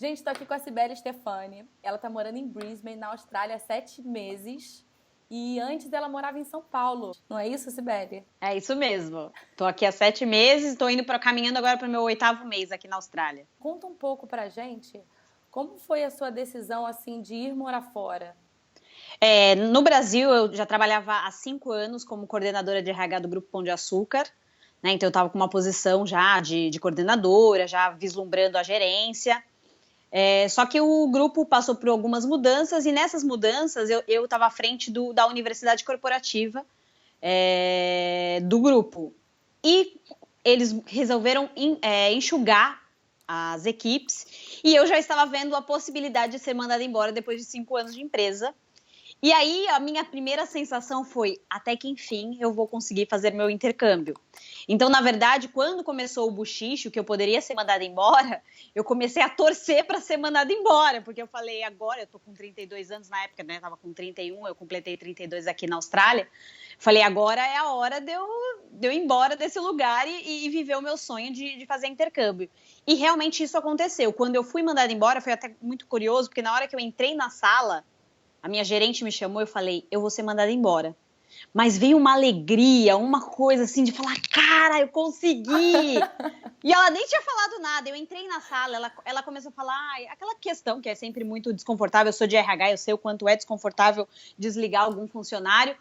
Gente, tô aqui com a Cibele Stefani. Ela tá morando em Brisbane, na Austrália, há 7 meses. E antes ela morava em São Paulo. Não é isso, Cibele? É isso mesmo. Tô aqui há 7 meses, tô caminhando agora para o meu 8º mês aqui na Austrália. Conta um pouco pra gente como foi a sua decisão, assim, de ir morar fora. No Brasil, eu já trabalhava há 5 anos como coordenadora de RH do Grupo Pão de Açúcar, né? Então eu estava com uma posição já de coordenadora, já vislumbrando a gerência. Só que o grupo passou por algumas mudanças e nessas mudanças eu estava à frente da universidade corporativa do grupo. E eles resolveram enxugar as equipes e eu já estava vendo a possibilidade de ser mandada embora depois de 5 anos de empresa. E aí a minha primeira sensação foi, até que enfim eu vou conseguir fazer meu intercâmbio. Então, na verdade, quando começou o buchicho, que eu poderia ser mandada embora, eu comecei a torcer para ser mandada embora, porque eu falei, agora eu tô com 32 anos, na época, né, tava com 31, eu completei 32 aqui na Austrália. Falei, agora é a hora de eu ir embora desse lugar e viver o meu sonho de fazer intercâmbio. E realmente isso aconteceu. Quando eu fui mandada embora, foi até muito curioso, porque na hora que eu entrei na sala, a minha gerente me chamou e eu falei, eu vou ser mandada embora. Mas veio uma alegria, uma coisa assim de falar, cara, eu consegui! E ela nem tinha falado nada, eu entrei na sala, ela começou a falar, aquela questão que é sempre muito desconfortável, eu sou de RH, eu sei o quanto é desconfortável desligar algum funcionário.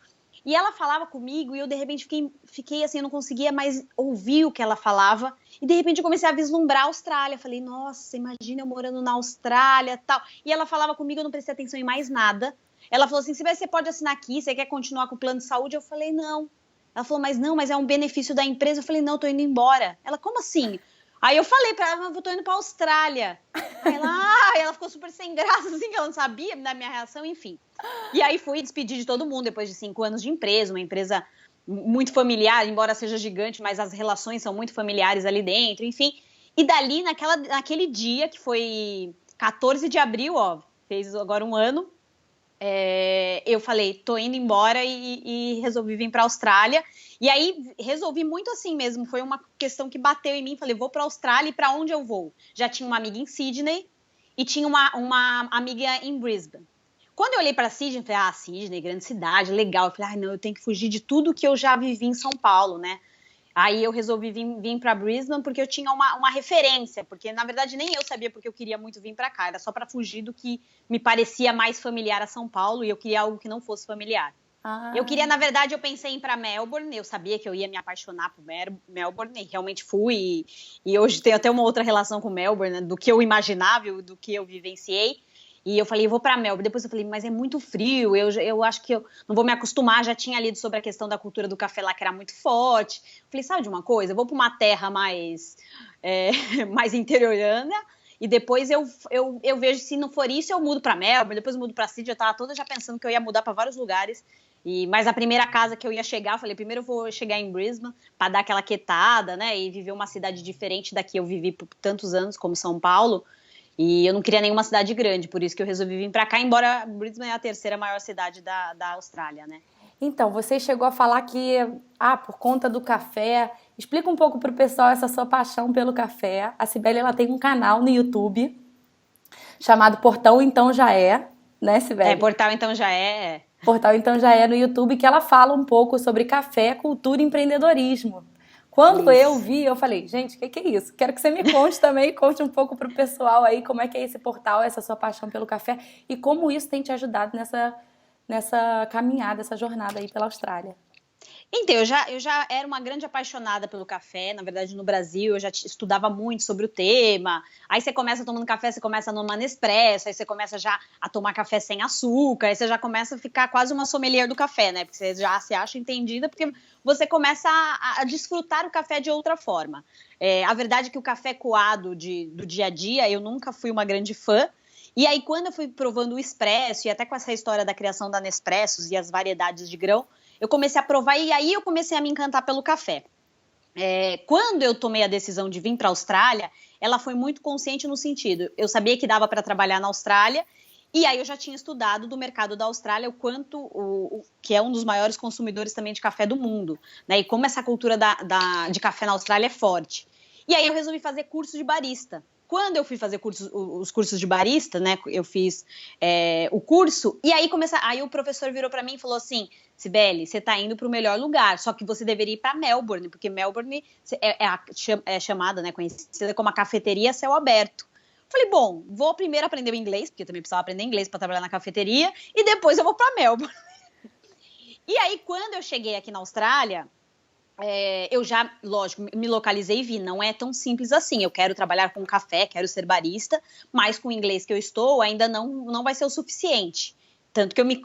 E ela falava comigo e eu de repente fiquei assim, eu não conseguia mais ouvir o que ela falava. E de repente eu comecei a vislumbrar a Austrália. Falei, nossa, imagina eu morando na Austrália, tal. E ela falava comigo, eu não prestei atenção em mais nada. Ela falou assim, você pode assinar aqui, você quer continuar com o plano de saúde? Eu falei, não. Ela falou, mas é um benefício da empresa. Eu falei, não, eu tô indo embora. Ela, como assim? Aí eu falei pra ela, eu tô indo pra Austrália. Aí ela ficou super sem graça, assim, que ela não sabia da minha reação, enfim. E aí fui despedir de todo mundo depois de 5 anos de empresa, uma empresa muito familiar, embora seja gigante, mas as relações são muito familiares ali dentro, enfim. E dali, naquele dia, que foi 14 de abril, ó, fez agora um ano, eu falei, tô indo embora e resolvi vir pra Austrália. E aí resolvi muito assim mesmo, foi uma questão que bateu em mim, falei, vou pra Austrália e pra onde eu vou? Já tinha uma amiga em Sydney e tinha uma amiga em Brisbane. Quando eu olhei para Sydney, eu falei, Sydney, grande cidade, legal. Eu falei, não, eu tenho que fugir de tudo que eu já vivi em São Paulo, né? Aí eu resolvi vir para Brisbane porque eu tinha uma referência, porque na verdade nem eu sabia porque eu queria muito vir para cá, era só para fugir do que me parecia mais familiar a São Paulo e eu queria algo que não fosse familiar. Eu queria, na verdade, eu pensei em ir para Melbourne, eu sabia que eu ia me apaixonar por Melbourne, e realmente fui, e hoje tenho até uma outra relação com Melbourne, né, do que eu imaginava, do que eu vivenciei. E eu falei, eu vou para Melbourne. Depois eu falei, mas é muito frio, eu acho que eu não vou me acostumar. Já tinha lido sobre a questão da cultura do café lá, que era muito forte. Falei, sabe de uma coisa? Eu vou para uma terra mais interiorana e depois eu vejo se não for isso, eu mudo para Melbourne, depois eu mudo para Sydney. Eu estava toda já pensando que eu ia mudar para vários lugares. Mas a primeira casa que eu ia chegar, eu falei, primeiro eu vou chegar em Brisbane para dar aquela quietada, né? E viver uma cidade diferente da que eu vivi por tantos anos, como São Paulo. E eu não queria nenhuma cidade grande, por isso que eu resolvi vir para cá, embora Brisbane é a 3ª maior cidade da Austrália, né? Então, você chegou a falar que, por conta do café, explica um pouco pro pessoal essa sua paixão pelo café. A Cibele, ela tem um canal no YouTube chamado Portal Então Já É, né, Cibele? Portal Então Já É. Portal Então Já É no YouTube, que ela fala um pouco sobre café, cultura e empreendedorismo. Quando eu vi, eu falei, gente, o que é isso? Quero que você me conte também, conte um pouco pro pessoal aí como é que é esse portal, essa sua paixão pelo café e como isso tem te ajudado nessa caminhada, essa jornada aí pela Austrália. Então, eu já era uma grande apaixonada pelo café, na verdade no Brasil eu já estudava muito sobre o tema, aí você começa tomando café, você começa a tomar Nespresso, aí você começa já a tomar café sem açúcar, aí você já começa a ficar quase uma sommelier do café, né, porque você já se acha entendida, porque você começa a desfrutar o café de outra forma. A verdade é que o café coado do dia a dia, eu nunca fui uma grande fã, e aí quando eu fui provando o expresso, e até com essa história da criação da Nespressos e as variedades de grão, eu comecei a provar e aí eu comecei a me encantar pelo café. Quando eu tomei a decisão de vir para a Austrália, ela foi muito consciente no sentido, eu sabia que dava para trabalhar na Austrália, e aí eu já tinha estudado do mercado da Austrália o quanto, que é um dos maiores consumidores também de café do mundo, né, e como essa cultura de café na Austrália é forte. E aí eu resolvi fazer curso de barista. quando eu fui fazer os cursos de barista, né, eu fiz o curso, e aí aí o professor virou para mim e falou assim, Cibele, você tá indo para o melhor lugar, só que você deveria ir para Melbourne, porque Melbourne é chamada, né, conhecida como a cafeteria a céu aberto. Falei, bom, vou primeiro aprender o inglês, porque eu também precisava aprender inglês para trabalhar na cafeteria, e depois eu vou para Melbourne. E aí, quando eu cheguei aqui na Austrália, eu já, lógico, me localizei e vi, não é tão simples assim. Eu quero trabalhar com café, quero ser barista, mas com o inglês que eu estou ainda não vai ser o suficiente. Tanto que eu me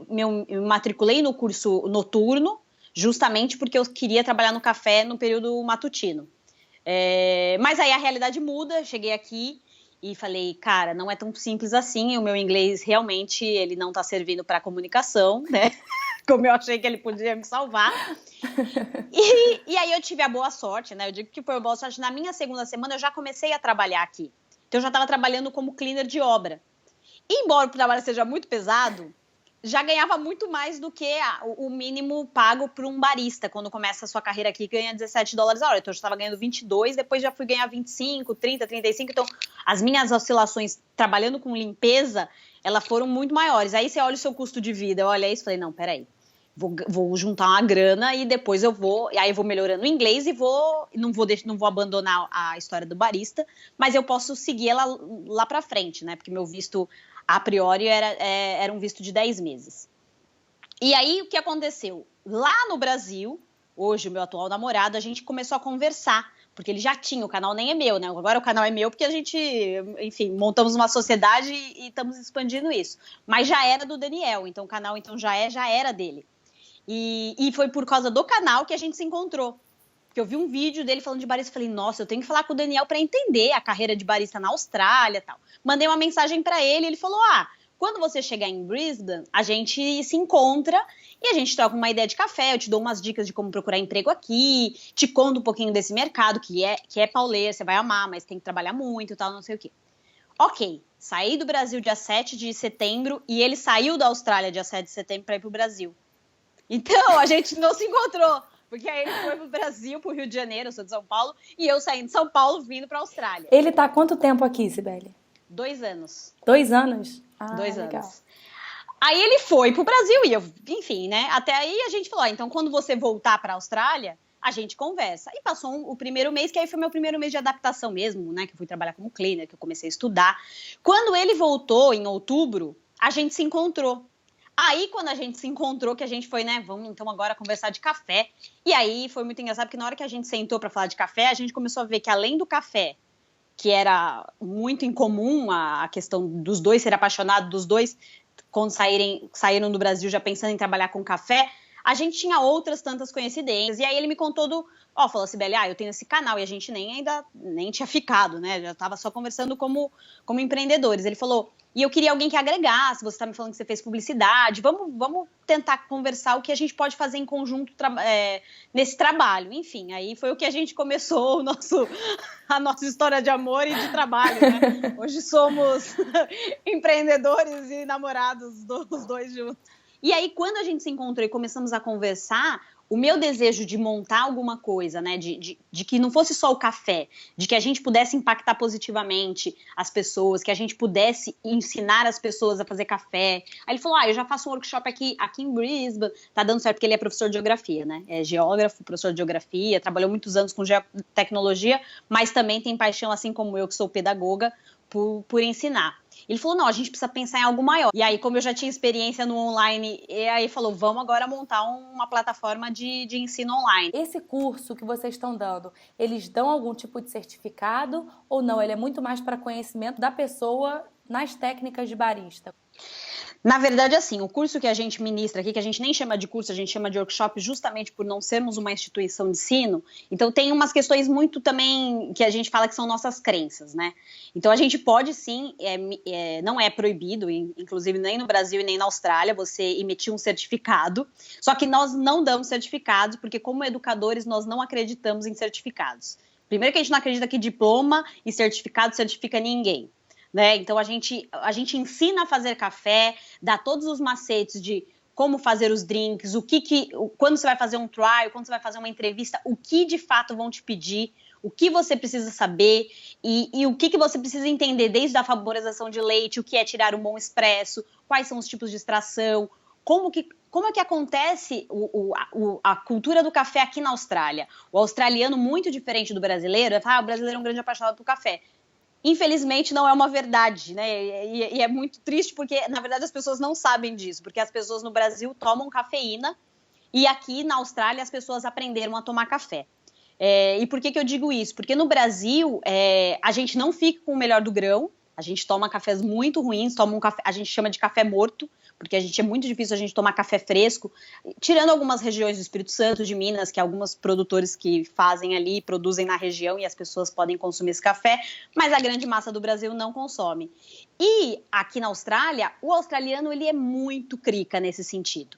matriculei no curso noturno, justamente porque eu queria trabalhar no café no período matutino. Mas aí a realidade muda, cheguei aqui e falei, cara, não é tão simples assim, o meu inglês realmente ele não está servindo para comunicação, né? Como eu achei que ele podia me salvar. E aí eu tive a boa sorte, né? Eu digo que foi a boa sorte. Na minha segunda semana eu já comecei a trabalhar aqui. Então eu já estava trabalhando como cleaner de obra. E, embora o trabalho seja muito pesado, já ganhava muito mais do que o mínimo pago por um barista. Quando começa a sua carreira aqui, ganha $17 a hora. Então eu já estava ganhando 22, depois já fui ganhar 25, 30, 35. Então as minhas oscilações trabalhando com limpeza, elas foram muito maiores. Aí você olha o seu custo de vida, eu olhei isso e falei, não, peraí. Vou juntar uma grana e depois eu vou melhorando o inglês e não vou abandonar a história do barista, mas eu posso seguir ela lá pra frente, né? Porque meu visto, a priori, era um visto de 10 meses. E aí, o que aconteceu? Lá no Brasil, hoje, o meu atual namorado, a gente começou a conversar, porque ele já tinha, o canal nem é meu, né? Agora o canal é meu porque a gente, enfim, montamos uma sociedade e estamos expandindo isso. Mas já era do Daniel, então o canal já era dele. E foi por causa do canal que a gente se encontrou. Porque eu vi um vídeo dele falando de barista e falei, nossa, eu tenho que falar com o Daniel para entender a carreira de barista na Austrália e tal. Mandei uma mensagem para ele, ele falou, quando você chegar em Brisbane, a gente se encontra e a gente troca uma ideia de café, eu te dou umas dicas de como procurar emprego aqui, te conto um pouquinho desse mercado, que é pauleiro, você vai amar, mas tem que trabalhar muito e tal, não sei o quê. Ok, saí do Brasil dia 7 de setembro e ele saiu da Austrália dia 7 de setembro para ir pro Brasil. Então, a gente não se encontrou, porque aí ele foi pro Brasil, pro Rio de Janeiro, eu sou de São Paulo, e eu saindo de São Paulo, vindo pra Austrália. Ele tá há quanto tempo aqui, Cibele? 2 anos. 2 anos? 2 legal. anos. Aí ele foi pro Brasil, e eu, enfim, né, até aí a gente falou, então quando você voltar pra Austrália, a gente conversa. E passou o primeiro mês, que aí foi meu primeiro mês de adaptação mesmo, né, que eu fui trabalhar como cleaner, que eu comecei a estudar. Quando ele voltou, em outubro, a gente se encontrou. Aí, quando a gente se encontrou, que a gente foi, né, vamos então agora conversar de café. E aí foi muito engraçado, porque na hora que a gente sentou para falar de café, a gente começou a ver que além do café, que era muito incomum a questão dos dois serem apaixonados, dos dois, quando saíram do Brasil já pensando em trabalhar com café, a gente tinha outras tantas coincidências. E aí ele me contou falou assim, Cibele, eu tenho esse canal, e a gente nem tinha ficado, né, já estava só conversando como empreendedores. Ele falou, e eu queria alguém que agregasse, você está me falando que você fez publicidade, vamos tentar conversar o que a gente pode fazer em conjunto nesse trabalho. Enfim, aí foi o que a gente começou a nossa história de amor e de trabalho, né? Hoje somos empreendedores e namorados dos dois juntos. E aí, quando a gente se encontrou e começamos a conversar, o meu desejo de montar alguma coisa, né, de que não fosse só o café, de que a gente pudesse impactar positivamente as pessoas, que a gente pudesse ensinar as pessoas a fazer café. Aí ele falou, eu já faço um workshop aqui em Brisbane, tá dando certo porque ele é professor de geografia, né, é geógrafo, professor de geografia, trabalhou muitos anos com tecnologia, mas também tem paixão, assim como eu, que sou pedagoga, por ensinar. Ele falou, não, a gente precisa pensar em algo maior. E aí, como eu já tinha experiência no online, e aí falou, vamos agora montar uma plataforma de ensino online. Esse curso que vocês estão dando, eles dão algum tipo de certificado ou não? Ele é muito mais para conhecimento da pessoa nas técnicas de barista? Na verdade, assim, o curso que a gente ministra aqui, que a gente nem chama de curso, a gente chama de workshop justamente por não sermos uma instituição de ensino, então tem umas questões muito também que a gente fala que são nossas crenças, né? Então a gente pode sim, não é proibido, inclusive nem no Brasil e nem na Austrália, você emitir um certificado, só que nós não damos certificados, porque como educadores nós não acreditamos em certificados. Primeiro que a gente não acredita que diploma e certificado certifica ninguém. Né? Então a gente ensina a fazer café, dá todos os macetes de como fazer os drinks, quando você vai fazer um trial, quando você vai fazer uma entrevista, o que de fato vão te pedir, o que você precisa saber e o que você precisa entender desde a vaporização de leite, o que é tirar um bom expresso, quais são os tipos de extração, como é que acontece a cultura do café aqui na Austrália. O australiano, muito diferente do brasileiro, fala, o brasileiro é um grande apaixonado por café. Infelizmente, não é uma verdade, né? E é muito triste porque, na verdade, as pessoas não sabem disso, porque as pessoas no Brasil tomam cafeína e aqui na Austrália as pessoas aprenderam a tomar café. E por que eu digo isso? Porque no Brasil a gente não fica com o melhor do grão, a gente toma cafés muito ruins, toma um café, a gente chama de café morto, porque é muito difícil a gente tomar café fresco, tirando algumas regiões do Espírito Santo, de Minas, que alguns produtores que fazem ali, produzem na região e as pessoas podem consumir esse café, mas a grande massa do Brasil não consome. E aqui na Austrália, o australiano ele é muito crica nesse sentido.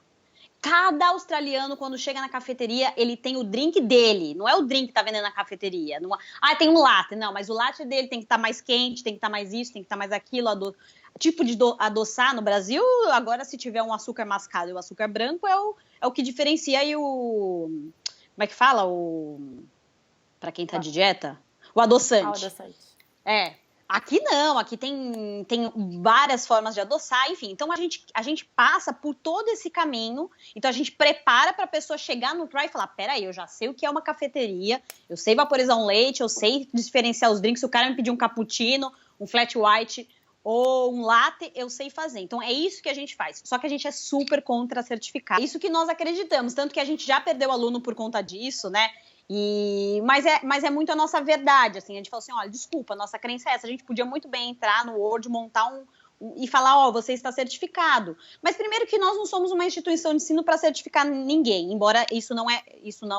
Cada australiano, quando chega na cafeteria, ele tem o drink dele. Não é o drink que tá vendendo na cafeteria. Não, tem um latte. Não, mas o latte dele tem que estar mais quente, tem que estar mais isso, tem que estar mais aquilo. Tipo de adoçar no Brasil, agora se tiver um açúcar mascado e o açúcar branco é o que diferencia aí o... Como é que fala? Para quem tá de dieta? O adoçante. O adoçante. Aqui não, aqui tem várias formas de adoçar, enfim. Então a gente passa por todo esse caminho, então a gente prepara para a pessoa chegar no try e falar, peraí, eu já sei o que é uma cafeteria, eu sei vaporizar um leite, eu sei diferenciar os drinks, se o cara me pedir um cappuccino, um flat white ou um latte, eu sei fazer. Então é isso que a gente faz, só que a gente é super contra certificado. É isso que nós acreditamos, tanto que a gente já perdeu aluno por conta disso, né? Mas é muito a nossa verdade, assim, a gente fala assim, olha, desculpa, nossa crença é essa, a gente podia muito bem entrar no Word, montar e falar, você está certificado. Mas primeiro que nós não somos uma instituição de ensino para certificar ninguém, embora isso não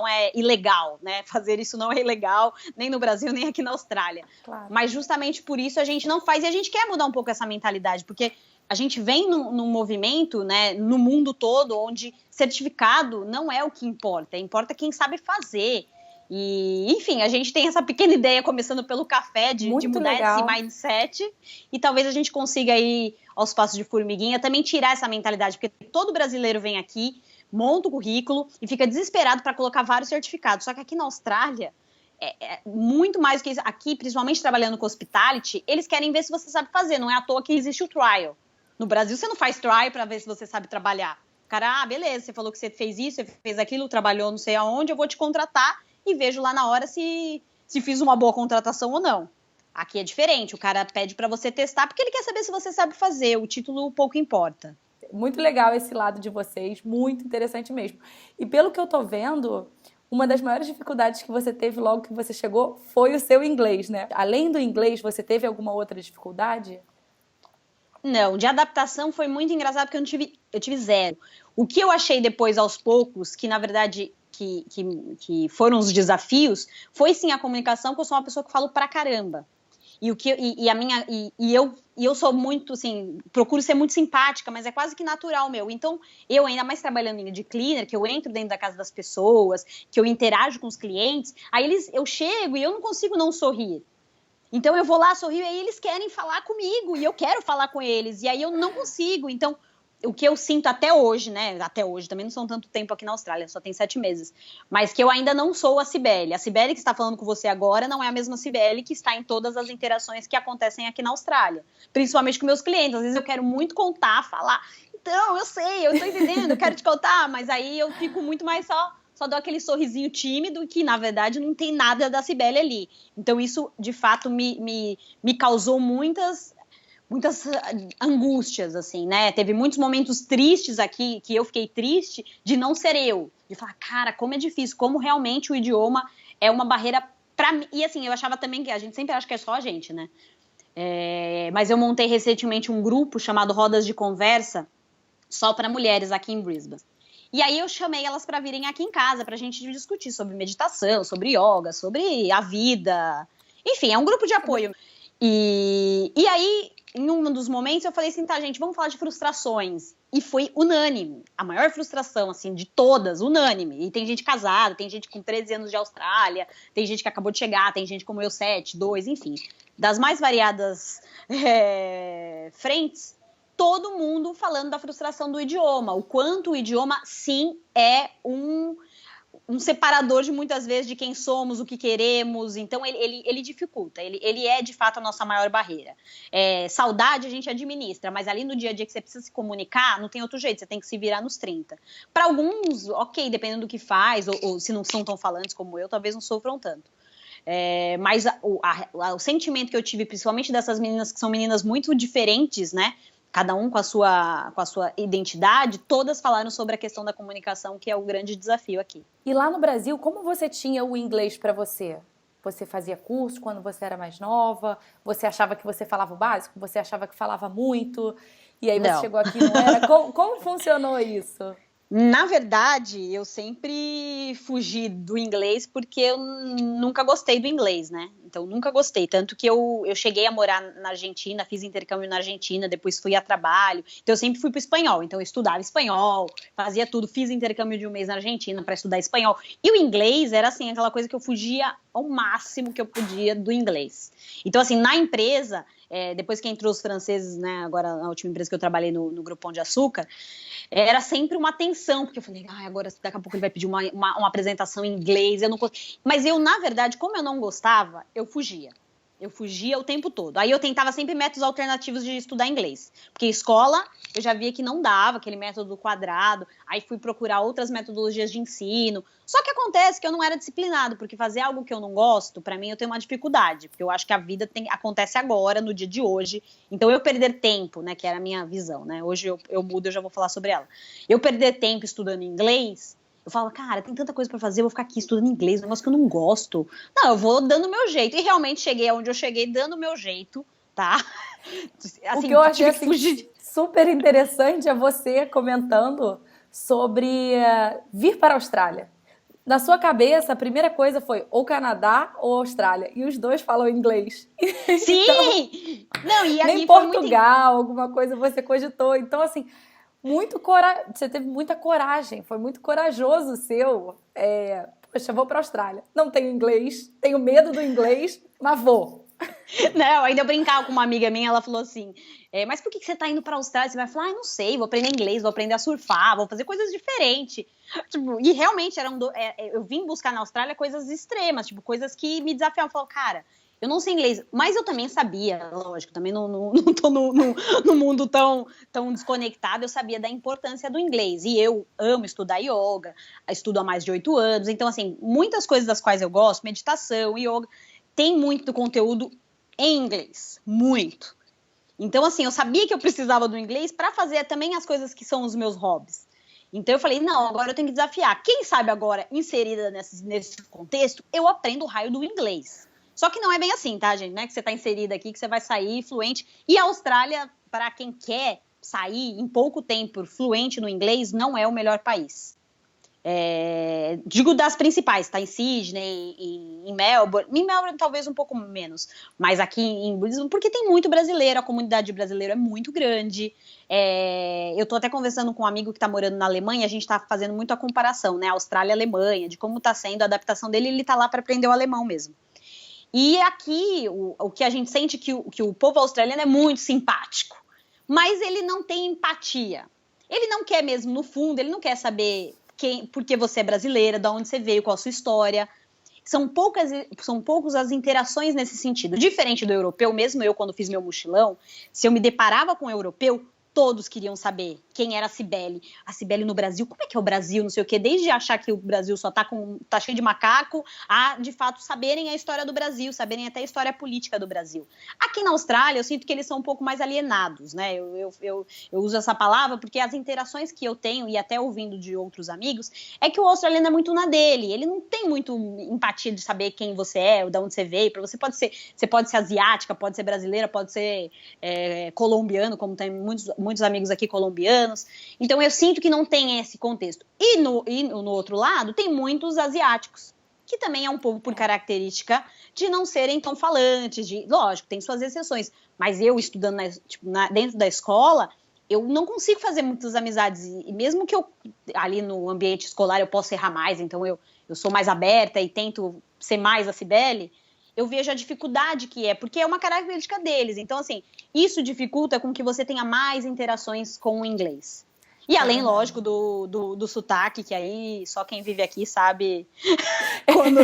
é ilegal, né? Fazer isso não é ilegal, nem no Brasil, nem aqui na Austrália. Claro. Mas justamente por isso a gente não faz, e a gente quer mudar um pouco essa mentalidade, porque a gente vem num movimento, né, no mundo todo, onde certificado não é o que importa quem sabe fazer. E, enfim, a gente tem essa pequena ideia, começando pelo café, de mudar esse mindset. E talvez a gente consiga ir aos passos de formiguinha, também tirar essa mentalidade. Porque todo brasileiro vem aqui, monta o currículo e fica desesperado para colocar vários certificados. Só que aqui na Austrália, é muito mais do que isso. Aqui, principalmente trabalhando com hospitality, eles querem ver se você sabe fazer. Não é à toa que existe o trial. No Brasil, você não faz trial para ver se você sabe trabalhar. O cara, beleza, você falou que você fez isso, você fez aquilo, trabalhou não sei aonde, eu vou te contratar. E vejo lá na hora se fiz uma boa contratação ou não. Aqui é diferente, o cara pede para você testar porque ele quer saber se você sabe fazer, o título pouco importa. Muito legal esse lado de vocês, muito interessante mesmo. E pelo que eu tô vendo, uma das maiores dificuldades que você teve logo que você chegou foi o seu inglês, né? Além do inglês, você teve alguma outra dificuldade? Não, de adaptação foi muito engraçado porque eu tive zero. O que eu achei depois aos poucos, que na verdade... Que foram os desafios, foi sim a comunicação, que eu sou uma pessoa que falo pra caramba. Eu sou muito, assim, procuro ser muito simpática, mas é quase que natural meu. Então, eu ainda mais trabalhando de cleaner, que eu entro dentro da casa das pessoas, que eu interajo com os clientes, aí eu chego e eu não consigo não sorrir. Então, eu vou lá, sorrio, e aí eles querem falar comigo, e eu quero falar com eles, e aí eu não consigo. Então, o que eu sinto até hoje, né? Até hoje, também não são tanto tempo aqui na Austrália, só tem 7 meses. Mas que eu ainda não sou a Cibele. A Cibele que está falando com você agora não é a mesma Cibele que está em todas as interações que acontecem aqui na Austrália. Principalmente com meus clientes. Às vezes eu quero muito contar, falar. Então, eu sei, eu estou entendendo, eu quero te contar. Mas aí eu fico muito mais só dou aquele sorrisinho tímido que, na verdade, não tem nada da Cibele ali. Então, isso, de fato, me causou muitas angústias, assim, né? Teve muitos momentos tristes aqui, que eu fiquei triste de não ser eu. De falar, cara, como é difícil, como realmente o idioma é uma barreira pra mim. E assim, eu achava também que a gente sempre acha que é só a gente, né? Mas eu montei recentemente um grupo chamado Rodas de Conversa, só para mulheres aqui em Brisbane. E aí eu chamei elas para virem aqui em casa, pra gente discutir sobre meditação, sobre yoga, sobre a vida. Enfim, é um grupo de apoio. E aí, em um dos momentos, eu falei assim, tá, gente, vamos falar de frustrações. E foi unânime. A maior frustração, assim, de todas, unânime. E tem gente casada, tem gente com 13 anos de Austrália, tem gente que acabou de chegar, tem gente como eu, 7, 2, enfim. Das mais variadas frentes, todo mundo falando da frustração do idioma. O quanto o idioma, sim, é um separador de muitas vezes de quem somos, o que queremos, então ele dificulta, ele é de fato a nossa maior barreira. Saudade a gente administra, mas ali no dia a dia que você precisa se comunicar, não tem outro jeito, você tem que se virar nos 30. Para alguns, ok, dependendo do que faz, ou se não são tão falantes como eu, talvez não sofram tanto. Mas o sentimento que eu tive, principalmente dessas meninas que são meninas muito diferentes, né? Cada um com a sua identidade, todas falaram sobre a questão da comunicação, que é o grande desafio aqui. E lá no Brasil, como você tinha o inglês para você? Você fazia curso quando você era mais nova? Você achava que você falava o básico? Você achava que falava muito? E aí você chegou aqui e não era? Como funcionou isso? Na verdade, eu sempre fugi do inglês porque eu nunca gostei do inglês, né? Então, nunca gostei. Tanto que eu cheguei a morar na Argentina, fiz intercâmbio na Argentina, depois fui a trabalho. Então, eu sempre fui para o espanhol. Então, eu estudava espanhol, fazia tudo. Fiz intercâmbio de um mês na Argentina para estudar espanhol. E o inglês era, assim, aquela coisa que eu fugia ao máximo que eu podia do inglês. Então, assim, na empresa, depois que entrou os franceses, né? Agora, na última empresa que eu trabalhei no Grupo Pão de Açúcar, era sempre uma tensão, porque eu falei, agora daqui a pouco ele vai pedir uma apresentação em inglês, eu não consigo. Mas eu, na verdade, como eu não gostava, eu fugia. Eu fugia o tempo todo. Aí eu tentava sempre métodos alternativos de estudar inglês. Porque escola, eu já via que não dava, aquele método do quadrado. Aí fui procurar outras metodologias de ensino. Só que acontece que eu não era disciplinado, porque fazer algo que eu não gosto, pra mim, eu tenho uma dificuldade. Porque eu acho que a vida acontece agora, no dia de hoje. Então, eu perder tempo, né, que era a minha visão, né? Hoje eu mudo, eu já vou falar sobre ela. Eu perder tempo estudando inglês... Eu falo, cara, tem tanta coisa pra fazer, eu vou ficar aqui estudando inglês, um negócio que eu não gosto. Não, eu vou dando o meu jeito. E realmente cheguei aonde eu cheguei, dando o meu jeito, tá? Assim, o que eu achei assim, super interessante é você comentando sobre vir para a Austrália. Na sua cabeça, a primeira coisa foi ou Canadá ou Austrália. E os dois falam inglês. Sim! Então, não, e nem Portugal, alguma coisa você cogitou. Então, assim... Você teve muita coragem, foi muito corajoso o seu. Poxa, vou para a Austrália. Não tenho inglês, tenho medo do inglês, mas vou. Não, ainda eu brincava com uma amiga minha, ela falou assim, mas por que você tá indo para a Austrália? Você vai falar, não sei, vou aprender inglês, vou aprender a surfar, vou fazer coisas diferentes. Tipo, e realmente, eu vim buscar na Austrália coisas extremas, tipo, coisas que me desafiavam. Eu falo, cara... Eu não sei inglês, mas eu também sabia, lógico, também não tô no mundo tão desconectado, eu sabia da importância do inglês. E eu amo estudar yoga, estudo há mais de 8 anos. Então, assim, muitas coisas das quais eu gosto, meditação, yoga, tem muito conteúdo em inglês, muito. Então, assim, eu sabia que eu precisava do inglês para fazer também as coisas que são os meus hobbies. Então eu falei, não, agora eu tenho que desafiar. Quem sabe agora, inserida nesse contexto, eu aprendo o raio do inglês. Só que não é bem assim, tá, gente? Não é que você tá inserida aqui, que você vai sair fluente. E a Austrália, para quem quer sair em pouco tempo fluente no inglês, não é o melhor país. Digo das principais, tá? Em Sydney, em Melbourne. Em Melbourne talvez um pouco menos. Mas aqui em Brisbane, porque tem muito brasileiro, a comunidade brasileira é muito grande. Eu tô até conversando com um amigo que tá morando na Alemanha, a gente tá fazendo muito a comparação, né? Austrália e Alemanha, de como tá sendo a adaptação dele, ele tá lá para aprender o alemão mesmo. E aqui, o que a gente sente que o povo australiano é muito simpático, mas ele não tem empatia. Ele não quer mesmo, no fundo, ele não quer saber por que você é brasileira, de onde você veio, qual a sua história. São poucas as interações nesse sentido. Diferente do europeu, mesmo eu, quando fiz meu mochilão, se eu me deparava com um europeu, todos queriam saber quem era a Cibele. A Cibele no Brasil, como é que é o Brasil, não sei o quê, desde achar que o Brasil só tá cheio de macaco, a, de fato, saberem a história do Brasil, saberem até a história política do Brasil. Aqui na Austrália, eu sinto que eles são um pouco mais alienados, né? Eu uso essa palavra porque as interações que eu tenho, e até ouvindo de outros amigos, é que o australiano é muito na dele, ele não tem muito empatia de saber quem você é, de onde você veio, você pode ser asiática, pode ser brasileira, pode ser colombiano, como tem muitos amigos aqui colombianos. Então eu sinto que não tem esse contexto. E no outro lado, tem muitos asiáticos, que também é um pouco por característica de não serem tão falantes, lógico, tem suas exceções, mas eu estudando dentro da escola, eu não consigo fazer muitas amizades, e mesmo que eu, ali no ambiente escolar, eu possa errar mais, então eu sou mais aberta e tento ser mais a Cibele, eu vejo a dificuldade que é, porque é uma característica deles. Então, assim, isso dificulta com que você tenha mais interações com o inglês. E além, lógico, do sotaque, que aí só quem vive aqui sabe quando...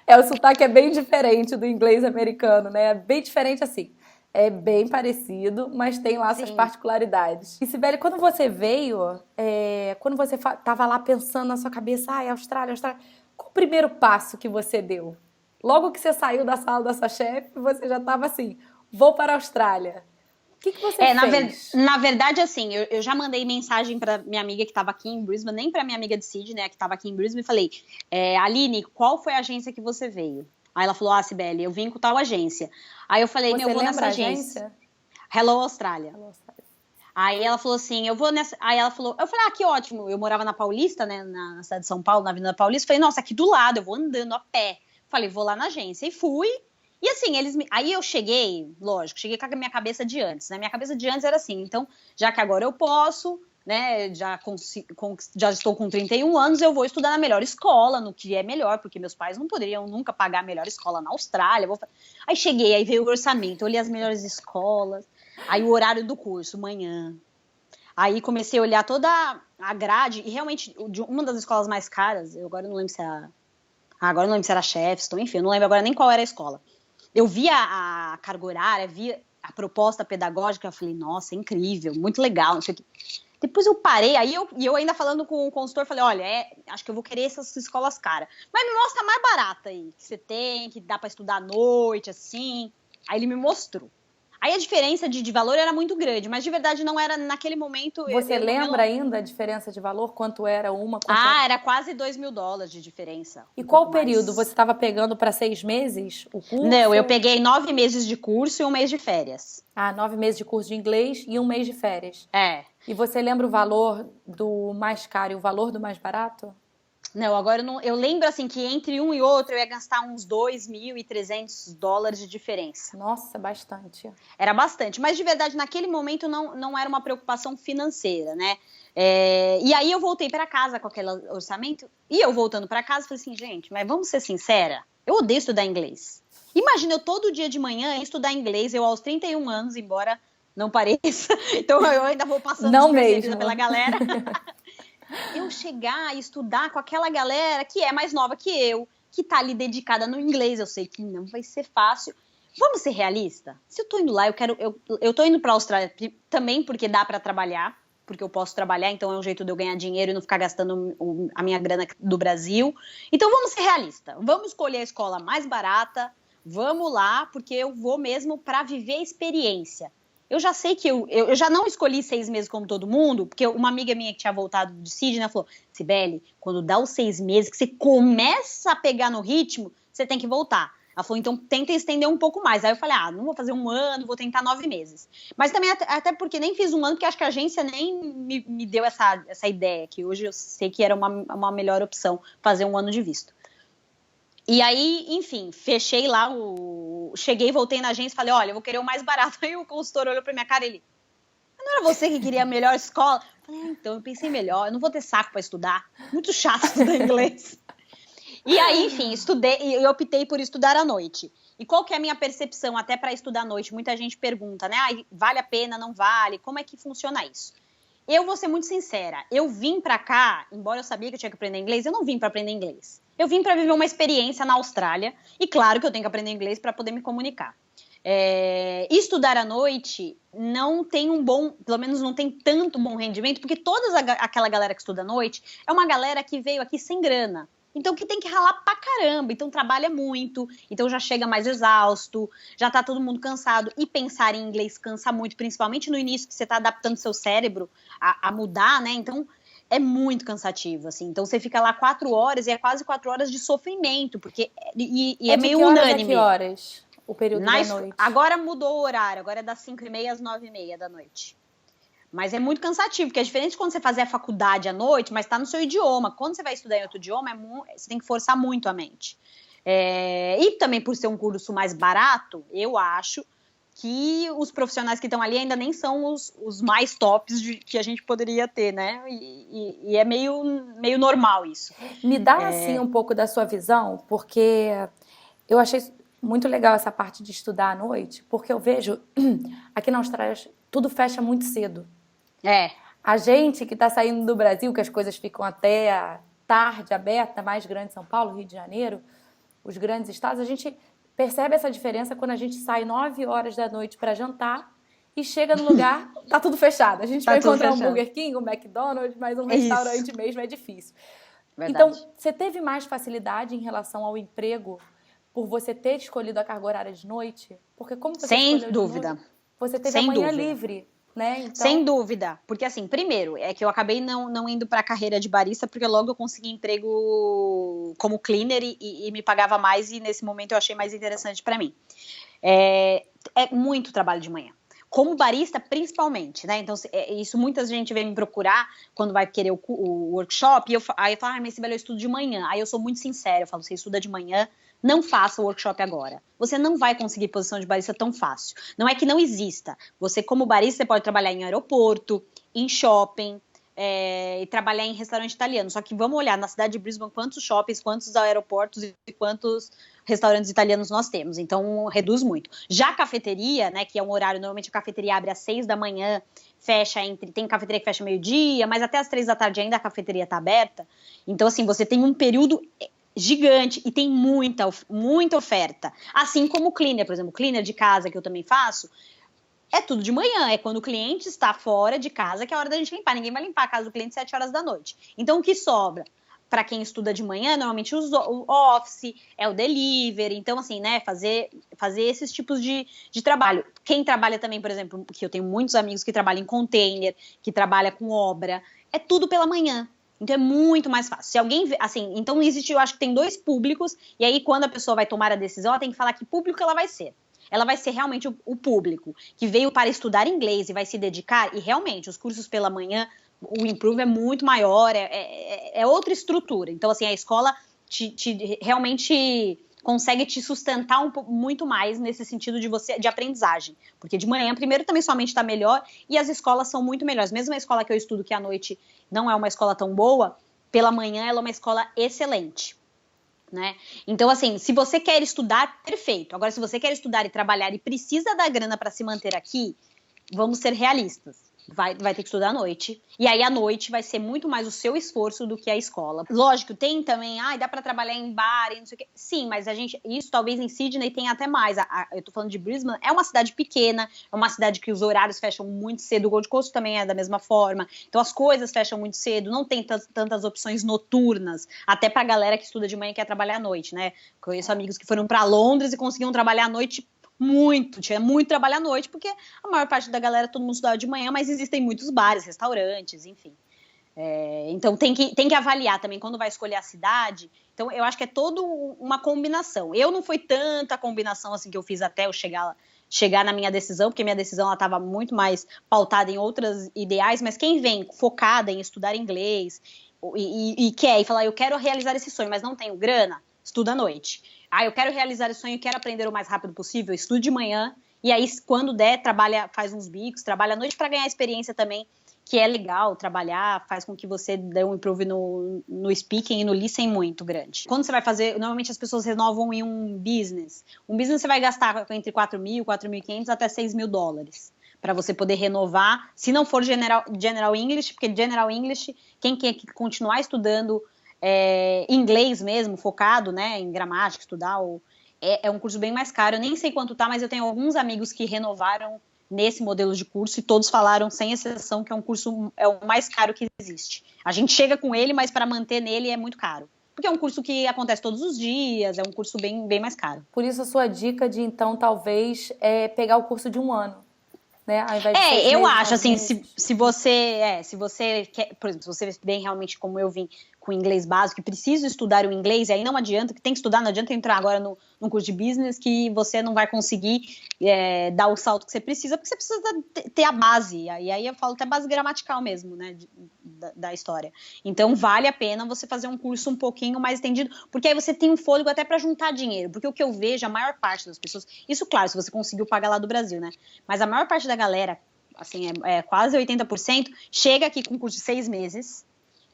O sotaque é bem diferente do inglês americano, né? É bem diferente assim. É bem parecido, mas tem lá suas Sim. particularidades. E Sibeli, quando você veio, quando você tava lá pensando na sua cabeça, Austrália, Austrália, qual o primeiro passo que você deu? Logo que você saiu da sala da sua chefe, você já estava assim, vou para a Austrália. O que você fez? Na verdade, assim, eu já mandei mensagem para minha amiga que estava aqui em Brisbane, nem para minha amiga de Sydney, né, que estava aqui em Brisbane, e falei, Aline, qual foi a agência que você veio? Aí ela falou, Sibeli, eu vim com tal agência. Aí eu falei, Você eu vou lembra nessa a agência. agência? Hello, Austrália. Hello, Austrália. Aí ela falou assim, eu vou nessa... Aí ela falou, eu falei, que ótimo. Eu morava na Paulista, né, na cidade de São Paulo, na Avenida Paulista. Falei, nossa, aqui do lado, eu vou andando a pé. Falei, vou lá na agência. E fui. E assim, aí eu cheguei, lógico, cheguei com a minha cabeça de antes, né? Minha cabeça de antes era assim, então, já que agora eu posso, né, já estou com 31 anos, eu vou estudar na melhor escola, no que é melhor, porque meus pais não poderiam nunca pagar a melhor escola na Austrália. Aí cheguei, aí veio o orçamento, olhei as melhores escolas, aí o horário do curso, manhã. Aí comecei a olhar toda a grade, e realmente, de uma das escolas mais caras, eu agora não lembro se era... agora não lembro se era Shepston, enfim, eu não lembro agora nem qual era a escola. Eu via a carga horária, via a proposta pedagógica, eu falei, nossa, é incrível, muito legal, não sei o quê. Depois eu parei, eu ainda falando com o consultor, falei, olha, acho que eu vou querer essas escolas caras. Mas me mostra a mais barata aí, que você tem, que dá para estudar à noite, assim. Aí ele me mostrou. Aí a diferença de valor era muito grande, mas de verdade não era naquele momento. Você lembra ainda a diferença de valor? Quanto era uma? Quanto era quase $2.000 de diferença. E qual o período? Você estava pegando para 6 meses o curso? Não, eu peguei 9 meses de curso e 1 mês de férias. 9 meses de curso de inglês e 1 mês de férias. E você lembra o valor do mais caro e o valor do mais barato? Não, agora eu lembro assim que entre um e outro eu ia gastar uns $2.300 de diferença. Nossa, bastante. Era bastante, mas de verdade naquele momento não era uma preocupação financeira, né? E aí eu voltei para casa com aquele orçamento e eu voltando para casa falei assim, gente, mas vamos ser sincera, eu odeio estudar inglês. Imagina eu todo dia de manhã estudar inglês, eu aos 31 anos, embora não pareça, então eu ainda vou passando despercebida pela galera. Eu chegar e estudar com aquela galera que é mais nova que eu, que tá ali dedicada no inglês, eu sei que não vai ser fácil. Vamos ser realistas? Se eu tô indo lá, eu tô indo pra Austrália também porque dá para trabalhar, porque eu posso trabalhar, então é um jeito de eu ganhar dinheiro e não ficar gastando a minha grana do Brasil. Então vamos ser realistas, vamos escolher a escola mais barata, vamos lá, porque eu vou mesmo para viver a experiência. Eu já sei que eu já não escolhi 6 meses como todo mundo, porque uma amiga minha que tinha voltado de Sydney, ela falou, Sibeli, quando dá os 6 meses, que você começa a pegar no ritmo, você tem que voltar. Ela falou, então tenta estender um pouco mais. Aí eu falei, não vou fazer 1 ano, vou tentar 9 meses. Mas também até porque nem fiz 1 ano, porque acho que a agência nem me deu essa ideia, que hoje eu sei que era uma melhor opção fazer 1 ano de visto. E aí, enfim, fechei lá, cheguei, voltei na agência e falei, olha, eu vou querer o mais barato. Aí o consultor olhou pra minha cara e ele, não era você que queria a melhor escola? Eu falei, então, eu pensei melhor, eu não vou ter saco pra estudar. Muito chato estudar inglês. E aí, enfim, estudei e eu optei por estudar à noite. E qual que é a minha percepção até para estudar à noite? Muita gente pergunta, né? Vale a pena, não vale? Como é que funciona isso? Eu vou ser muito sincera. Eu vim para cá, embora eu sabia que eu tinha que aprender inglês, eu não vim para aprender inglês. Eu vim para viver uma experiência na Austrália. E claro que eu tenho que aprender inglês para poder me comunicar. Estudar à noite não tem pelo menos não tem tanto bom rendimento, porque toda aquela galera que estuda à noite é uma galera que veio aqui sem grana. Então, que tem que ralar pra caramba. Então, trabalha muito. Então, já chega mais exausto. Já tá todo mundo cansado. E pensar em inglês cansa muito, principalmente no início, que você tá adaptando seu cérebro a mudar, né? Então, é muito cansativo, assim. Então, você fica lá 4 horas e é quase 4 horas de sofrimento. Porque é meio unânime. De que horas o período da noite? Agora mudou o horário. Agora é das 5h30 às 9h30 da noite. Mas é muito cansativo, porque é diferente de quando você fazer a faculdade à noite, mas está no seu idioma. Quando você vai estudar em outro idioma, você tem que forçar muito a mente. E também por ser um curso mais barato, eu acho que os profissionais que estão ali ainda nem são os mais tops que a gente poderia ter, né? E é meio normal isso. Me dá, assim, um pouco da sua visão, porque eu achei muito legal essa parte de estudar à noite, porque eu vejo aqui na Austrália tudo fecha muito cedo. É. A gente que está saindo do Brasil, que as coisas ficam até tarde aberta, mais grande São Paulo, Rio de Janeiro, os grandes estados, a gente percebe essa diferença quando a gente sai 9 horas da noite para jantar e chega no lugar, tá tudo fechado. A gente Tá vai tudo encontrar um fechado. Burger King, um McDonald's, mas um É isso. restaurante mesmo é difícil. Então, Verdade. você teve mais facilidade em relação ao emprego por você ter escolhido a carga horária de noite? Porque como você Sem escolheu de noite, dúvida. você teve a Sem manhã dúvida. livre, né? Sem Então, dúvida, porque assim, primeiro, é que eu acabei não indo para a carreira de barista, porque logo eu consegui emprego como cleaner e me pagava mais, e nesse momento eu achei mais interessante para mim. É muito trabalho de manhã. Como barista, principalmente, né? Então, isso muita gente vem me procurar quando vai querer o workshop, aí eu falo, mas Sibeli, eu estudo de manhã. Aí eu sou muito sincera, eu falo, você estuda de manhã, não faça o workshop agora. Você não vai conseguir posição de barista tão fácil. Não é que não exista. Você, como barista, você pode trabalhar em aeroporto, em shopping, e trabalhar em restaurante italiano. Só que vamos olhar na cidade de Brisbane quantos shoppings, quantos aeroportos e quantos restaurantes italianos nós temos. Então, reduz muito. Já a cafeteria, né, que é um horário, normalmente a cafeteria abre às 6 da manhã, tem cafeteria que fecha meio-dia, mas até às 3 da tarde ainda a cafeteria está aberta. Então, assim, você tem um período gigante e tem muita oferta. Assim como o cleaner, por exemplo, o cleaner de casa que eu também faço, é tudo de manhã, é quando o cliente está fora de casa que é a hora da gente limpar. Ninguém vai limpar a casa do cliente 7 horas da noite. Então, o que sobra? Para quem estuda de manhã, normalmente o office, é o delivery. Então, assim, né, fazer esses tipos de trabalho. Quem trabalha também, por exemplo, que eu tenho muitos amigos que trabalham em container, que trabalha com obra, é tudo pela manhã. Então é muito mais fácil. Se alguém, assim, então existe, eu acho que tem dois públicos, e aí quando a pessoa vai tomar a decisão, ela tem que falar que público ela vai ser. Ela vai ser realmente o público que veio para estudar inglês e vai se dedicar, e realmente os cursos pela manhã, o improve é muito maior, é outra estrutura. Então, assim, a escola realmente consegue te sustentar muito mais nesse sentido de aprendizagem. Porque de manhã, primeiro, também sua mente está melhor e as escolas são muito melhores. Mesmo a escola que eu estudo, que à noite não é uma escola tão boa, pela manhã ela é uma escola excelente. Né? Então, assim, se você quer estudar, perfeito. Agora, se você quer estudar e trabalhar e precisa da grana para se manter aqui, vamos ser realistas. Vai ter que estudar à noite. E aí, à noite, vai ser muito mais o seu esforço do que a escola. Lógico, tem também, dá para trabalhar em bar e não sei o quê. Sim, mas isso talvez em Sydney tenha até mais. Eu tô falando de Brisbane, é uma cidade pequena, é uma cidade que os horários fecham muito cedo. O Gold Coast também é da mesma forma. Então, as coisas fecham muito cedo, não tem tantas opções noturnas, até pra galera que estuda de manhã e quer trabalhar à noite, né? Conheço amigos que foram para Londres e conseguiam trabalhar à noite tinha muito trabalho à noite, porque a maior parte da galera, todo mundo estudava de manhã, mas existem muitos bares, restaurantes, enfim. Então tem que avaliar também quando vai escolher a cidade. Então eu acho que é toda uma combinação. Eu não foi tanta combinação assim que eu fiz até eu chegar na minha decisão, porque minha decisão estava muito mais pautada em outras ideais, mas quem vem focada em estudar inglês e quer, e falar, eu quero realizar esse sonho, mas não tenho grana, estuda à noite. Eu quero realizar esse sonho, quero aprender o mais rápido possível, estude de manhã, e aí, quando der, faz uns bicos, trabalha à noite para ganhar experiência também, que é legal trabalhar, faz com que você dê um improve no speaking e no listening muito grande. Quando você vai fazer, normalmente as pessoas renovam em um business. Um business você vai gastar entre 4 mil, 4.500 até 6 mil dólares para você poder renovar, se não for General English, porque General English, quem quer continuar estudando inglês mesmo, focado, né, em gramática, estudar, é um curso bem mais caro. Eu nem sei quanto tá, mas eu tenho alguns amigos que renovaram nesse modelo de curso e todos falaram, sem exceção, que é o mais caro que existe. A gente chega com ele, mas para manter nele é muito caro. Porque é um curso que acontece todos os dias, é um curso bem, bem mais caro. Por isso a sua dica de, então, talvez, pegar o curso de 1 ano. Né? Ao invés de 6 eu meses, acho, assim, se você quer, por exemplo, se você vem realmente como eu vim, com inglês básico, que precisa estudar o inglês, e aí não adianta, que tem que estudar, não adianta entrar agora num curso de business que você não vai conseguir dar o salto que você precisa, porque você precisa ter a base, e aí eu falo até base gramatical mesmo, né, da história. Então vale a pena você fazer um curso um pouquinho mais estendido, porque aí você tem um fôlego até para juntar dinheiro, porque o que eu vejo, a maior parte das pessoas, isso claro, se você conseguiu pagar lá do Brasil, né, mas a maior parte da galera, assim, quase 80%, chega aqui com um curso de 6 meses,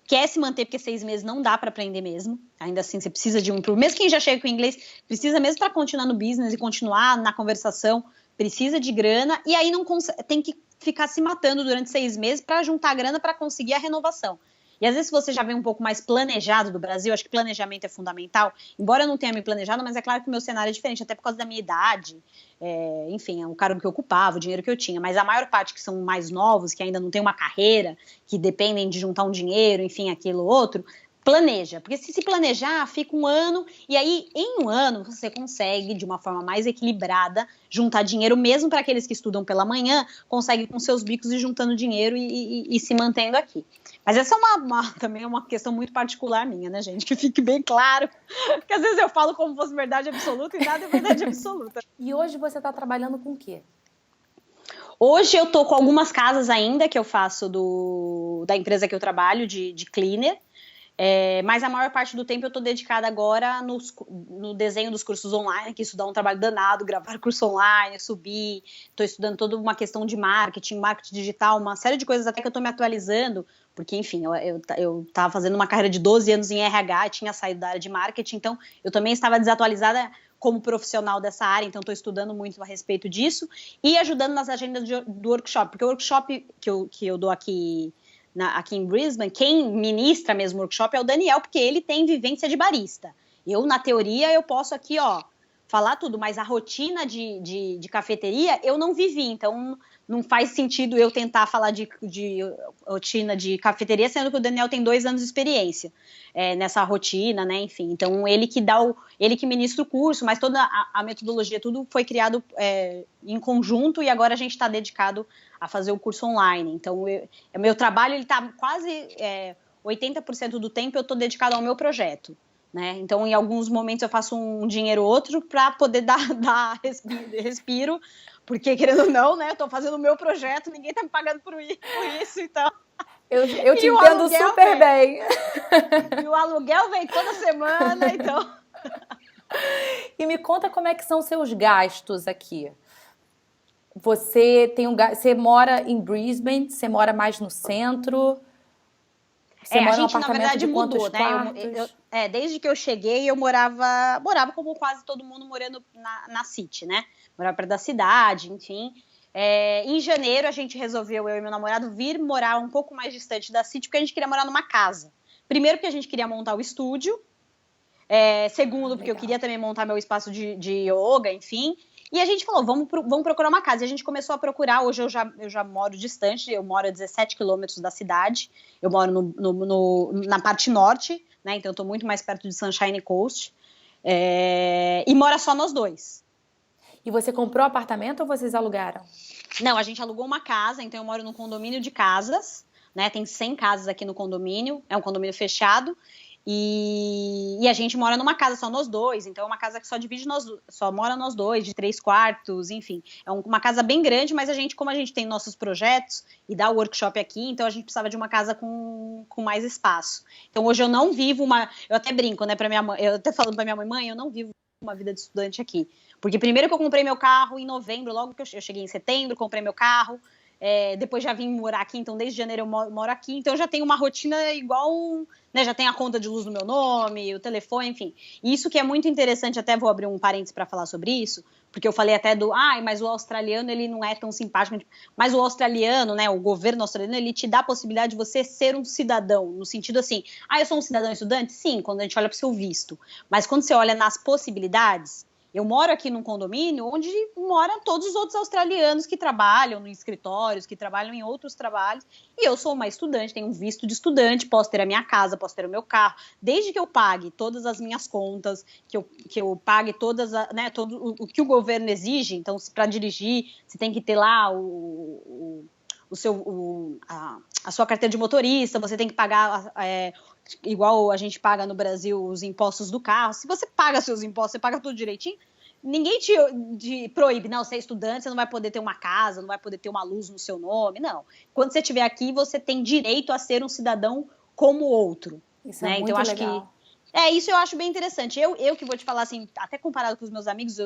quer se manter, porque 6 meses não dá para aprender mesmo. Ainda assim, você precisa de um improve. Mesmo quem já chega com inglês, precisa mesmo para continuar no business e continuar na conversação, precisa de grana, e aí não tem que ficar se matando durante 6 meses para juntar grana para conseguir a renovação. E às vezes você já vem um pouco mais planejado do Brasil, acho que planejamento é fundamental, embora eu não tenha me planejado, mas é claro que o meu cenário é diferente, até por causa da minha idade, enfim, o cargo que eu ocupava, o dinheiro que eu tinha, mas a maior parte que são mais novos, que ainda não tem uma carreira, que dependem de juntar um dinheiro, enfim, aquilo outro, planeja, porque se planejar, fica um ano, e aí em um ano você consegue, de uma forma mais equilibrada, juntar dinheiro, mesmo para aqueles que estudam pela manhã, consegue com seus bicos ir juntando dinheiro e se mantendo aqui. Mas essa é também é uma questão muito particular minha, né, gente? Que fique bem claro, porque às vezes eu falo como fosse verdade absoluta e nada é verdade absoluta. E hoje você está trabalhando com o quê? Hoje eu tô com algumas casas ainda que eu faço da empresa que eu trabalho, de cleaner, mas a maior parte do tempo eu estou dedicada agora no desenho dos cursos online, que isso dá um trabalho danado, gravar curso online, subir, estou estudando toda uma questão de marketing digital, uma série de coisas até que eu estou me atualizando, porque enfim, eu estava fazendo uma carreira de 12 anos em RH, tinha saído da área de marketing, então eu também estava desatualizada como profissional dessa área, então estou estudando muito a respeito disso e ajudando nas agendas do workshop, porque o workshop que eu dou aqui em Brisbane, quem ministra mesmo o workshop é o Daniel, porque ele tem vivência de barista. Eu, na teoria, eu posso aqui, falar tudo, mas a rotina de cafeteria eu não vivi, então não faz sentido eu tentar falar de rotina de cafeteria, sendo que o Daniel tem 2 anos de experiência nessa rotina, né, enfim. Então, ele que ministra o curso, mas toda a metodologia, tudo foi criado em conjunto e agora a gente está dedicado a fazer o curso online. Então, o meu trabalho, ele está quase 80% do tempo eu estou dedicado ao meu projeto. Né? Então, em alguns momentos eu faço um dinheiro ou outro para poder dar respiro, porque, querendo ou não, né, eu estou fazendo o meu projeto, ninguém está me pagando por isso, então... Eu te entendo super bem. E o aluguel vem toda semana, então... E me conta como é que são seus gastos aqui. Você mora em Brisbane, você mora mais no centro... Você mora a gente, na verdade, mudou, né? Desde que eu cheguei, eu morava como quase todo mundo morando na City, né? Morava perto da cidade, enfim. Em janeiro, a gente resolveu, eu e meu namorado, vir morar um pouco mais distante da City, porque a gente queria morar numa casa. Primeiro, porque a gente queria montar o estúdio. Segundo, porque eu queria também montar meu espaço de yoga, enfim. E a gente falou, vamos procurar uma casa. E a gente começou a procurar, hoje eu já moro distante, eu moro a 17 quilômetros da cidade, eu moro na parte norte, né, então eu tô muito mais perto de Sunshine Coast, e mora só nós dois. E você comprou apartamento ou vocês alugaram? Não, a gente alugou uma casa, então eu moro num condomínio de casas, né, tem 100 casas aqui no condomínio, é um condomínio fechado, e a gente mora numa casa só nós dois, então é uma casa que só mora nós dois, de 3 quartos, enfim. É uma casa bem grande, mas como a gente tem nossos projetos e dá o workshop aqui, então a gente precisava de uma casa com mais espaço. Então hoje eu não vivo eu até brinco, né, minha mãe, eu até falando pra minha mãe, eu não vivo uma vida de estudante aqui. Porque primeiro que eu comprei meu carro em novembro, logo que eu cheguei em setembro, comprei meu carro, depois já vim morar aqui, então desde janeiro eu moro aqui, então eu já tenho uma rotina igual, né, já tenho a conta de luz no meu nome, o telefone, enfim. E isso que é muito interessante, até vou abrir um parênteses para falar sobre isso, porque eu falei até mas o australiano, ele não é tão simpático, mas o australiano, né, o governo australiano, ele te dá a possibilidade de você ser um cidadão, no sentido assim, eu sou um cidadão estudante? Sim, quando a gente olha para o seu visto, mas quando você olha nas possibilidades, eu moro aqui num condomínio onde moram todos os outros australianos que trabalham em escritórios, que trabalham em outros trabalhos, e eu sou uma estudante, tenho um visto de estudante, posso ter a minha casa, posso ter o meu carro, desde que eu pague todas as minhas contas, que eu pague né, todo o que o governo exige. Então, para dirigir, você tem que ter lá a sua carteira de motorista, você tem que pagar... igual a gente paga no Brasil os impostos do carro. Se você paga seus impostos, você paga tudo direitinho, ninguém te proíbe. Não, você é estudante, você não vai poder ter uma casa, não vai poder ter uma luz no seu nome, não. Quando você estiver aqui, você tem direito a ser um cidadão como outro. Isso, né? É muito então, legal. Isso eu acho bem interessante. Eu que vou te falar assim, até comparado com os meus amigos,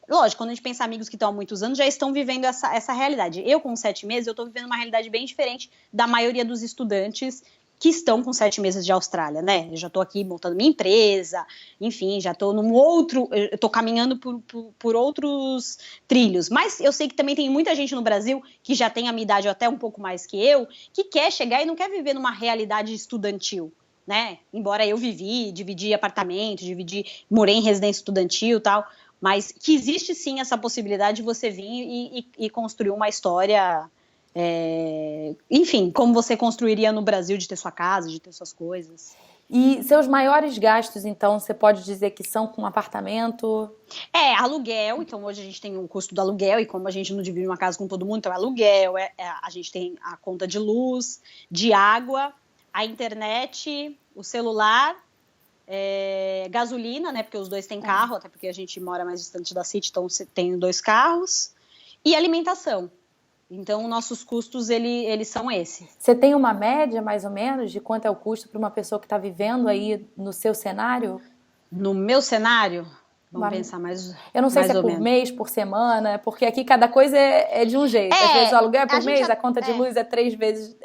lógico, quando a gente pensa amigos que estão há muitos anos, já estão vivendo essa realidade. Eu, com 7 meses, eu estou vivendo uma realidade bem diferente da maioria dos estudantes que estão com 7 meses de Austrália, né? Eu já estou aqui montando minha empresa, enfim, já estou estou caminhando por outros trilhos. Mas eu sei que também tem muita gente no Brasil que já tem a minha idade ou até um pouco mais que eu, que quer chegar e não quer viver numa realidade estudantil, né? Embora eu dividi apartamento, morei em residência estudantil e tal, mas que existe sim essa possibilidade de você vir e construir uma história, enfim, como você construiria no Brasil, de ter sua casa, de ter suas coisas. E seus maiores gastos, então, você pode dizer que são com apartamento? Aluguel. Então, hoje a gente tem o custo do aluguel, e como a gente não divide uma casa com todo mundo, então é aluguel, a gente tem a conta de luz, de água, a internet, o celular, gasolina, né? Porque os dois têm carro, até porque a gente mora mais distante da City, então tem 2 carros, e alimentação. Então, nossos custos, eles são esses. Você tem uma média, mais ou menos, de quanto é o custo para uma pessoa que está vivendo aí no seu cenário? No meu cenário, vamos pensar mais. Eu não sei se é por mês, por semana, porque aqui cada coisa é de um jeito. Às vezes o aluguel é por mês, a conta de luz é 3 vezes,